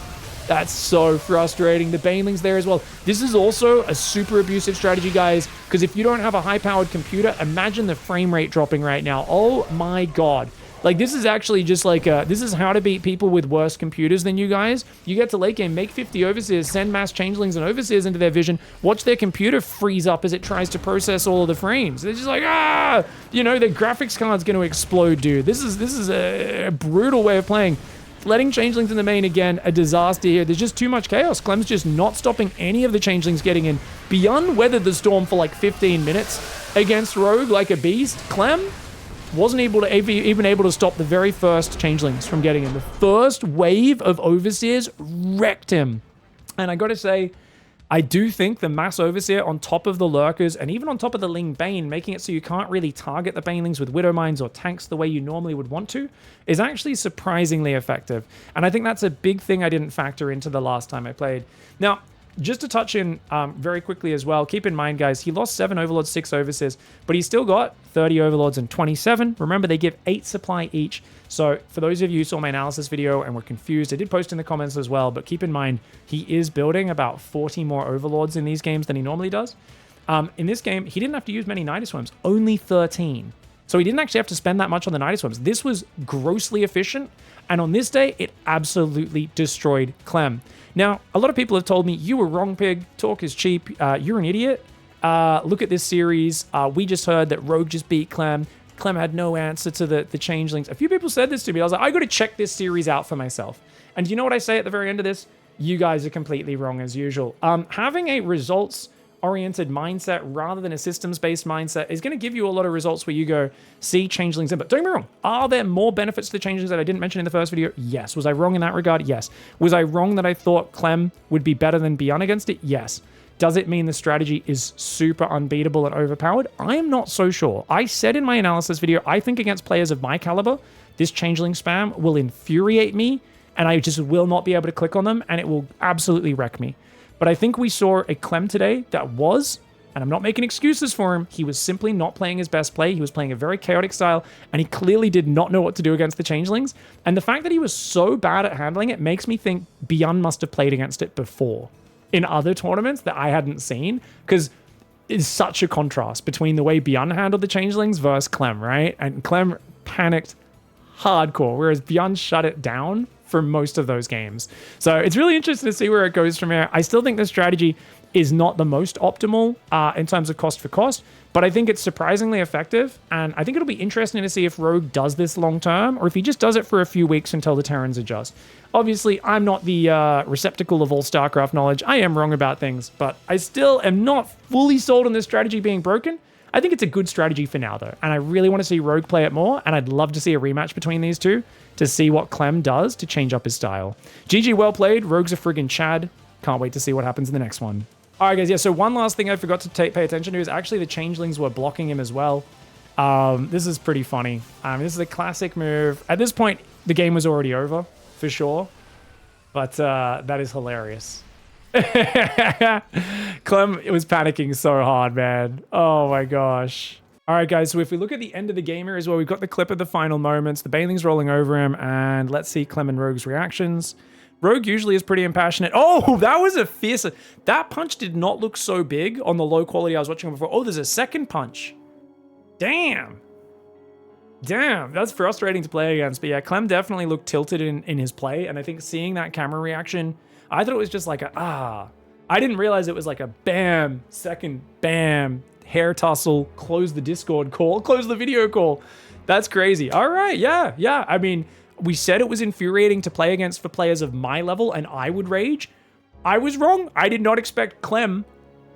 That's so frustrating. The Banelings there as well. This is also a super abusive strategy, guys, because if you don't have a high-powered computer, imagine the frame rate dropping right now. Oh my God. Like, this is actually just like, this is how to beat people with worse computers than you guys. You get to late game, make 50 Overseers, send mass Changelings and Overseers into their vision, watch their computer freeze up as it tries to process all of the frames. They're just like, ah! You know, the graphics card's going to explode, dude. This is a brutal way of playing. Letting Changelings in the main again, a disaster here. There's just too much chaos. Clem's just not stopping any of the Changelings getting in. Beyond weathered the storm for like 15 minutes against Rogue like a beast. Clem wasn't even able to stop the very first Changelings from getting in. The first wave of Overseers wrecked him. And I got to say, I do think the Mass Overseer on top of the Lurkers and even on top of the Ling Bane, making it so you can't really target the Banelings with Widow Mines or tanks the way you normally would want to, is actually surprisingly effective. And I think that's a big thing I didn't factor into the last time I played. Now, just to touch in very quickly as well, keep in mind, guys, he lost 7 Overlords, 6 Overseers, but he still got 30 Overlords and 27. Remember, they give 8 supply each. So for those of you who saw my analysis video and were confused, I did post in the comments as well, but keep in mind, he is building about 40 more Overlords in these games than he normally does. In this game, he didn't have to use many Nidus Worms, only 13. So he didn't actually have to spend that much on the Nidus Worms. This was grossly efficient, and on this day, it absolutely destroyed Clem. Now, a lot of people have told me, you were wrong, Pig. Talk is cheap. You're an idiot. Look at this series. We just heard that Rogue just beat Clem. Clem had no answer to the Changelings. A few people said this to me. I was like, I got to check this series out for myself. And you know what I say at the very end of this? You guys are completely wrong as usual. Having a results-oriented mindset rather than a systems-based mindset is going to give you a lot of results where you go, see Changelings in. But don't get me wrong, are there more benefits to the Changelings that I didn't mention in the first video? Yes. Was I wrong in that regard? Yes. Was I wrong that I thought Clem would be better than Beyond against it? Yes. Does it mean the strategy is super unbeatable and overpowered? I am not so sure. I said in my analysis video, I think against players of my caliber, this Changeling spam will infuriate me, and I just will not be able to click on them, and it will absolutely wreck me. But I think we saw a Clem today that was, and I'm not making excuses for him, he was simply not playing his best play. He was playing a very chaotic style, and he clearly did not know what to do against the Changelings. And the fact that he was so bad at handling it makes me think Beyond must have played against it before in other tournaments that I hadn't seen, because it's such a contrast between the way Beyond handled the Changelings versus Clem, right? And Clem panicked hardcore, whereas Beyond shut it down for most of those games. So it's really interesting to see where it goes from here. I still think the strategy is not the most optimal in terms of cost for cost, but I think it's surprisingly effective, and I think it'll be interesting to see if Rogue does this long term, or if he just does it for a few weeks until the Terrans adjust. Obviously, I'm not the receptacle of all StarCraft knowledge. I am wrong about things, but I still am not fully sold on this strategy being broken. I think it's a good strategy for now, though, and I really want to see Rogue play it more, and I'd love to see a rematch between these two to see what Clem does to change up his style. GG, well played. Rogue's a friggin' Chad. Can't wait to see what happens in the next one. All right, guys, yeah, so one last thing I forgot to pay attention to is actually the Changelings were blocking him as well. This is pretty funny. This is a classic move. At this point, the game was already over, for sure, but that is hilarious. Clem was panicking so hard, man. Oh my gosh. All right, guys, so if we look at the end of the game here as well, we've got the clip of the final moments, the Banelings rolling over him, and let's see Clem and Rogue's reactions. Rogue usually is pretty impassionate. Oh, that was a fierce... That punch did not look so big on the low quality I was watching before. Oh, there's a second punch. Damn. Damn, that's frustrating to play against. But yeah, Clem definitely looked tilted in his play, and I think seeing that camera reaction, I thought it was just like a, I didn't realize it was like a bam, second bam, hair tussle, close the Discord call, close the video call. That's crazy. All right, yeah. I mean, we said it was infuriating to play against for players of my level, and I would rage. I was wrong. I did not expect Clem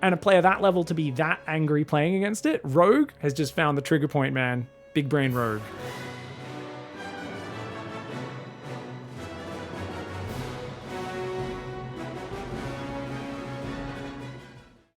and a player that level to be that angry playing against it. Rogue has just found the trigger point, man. Big brain Rogue.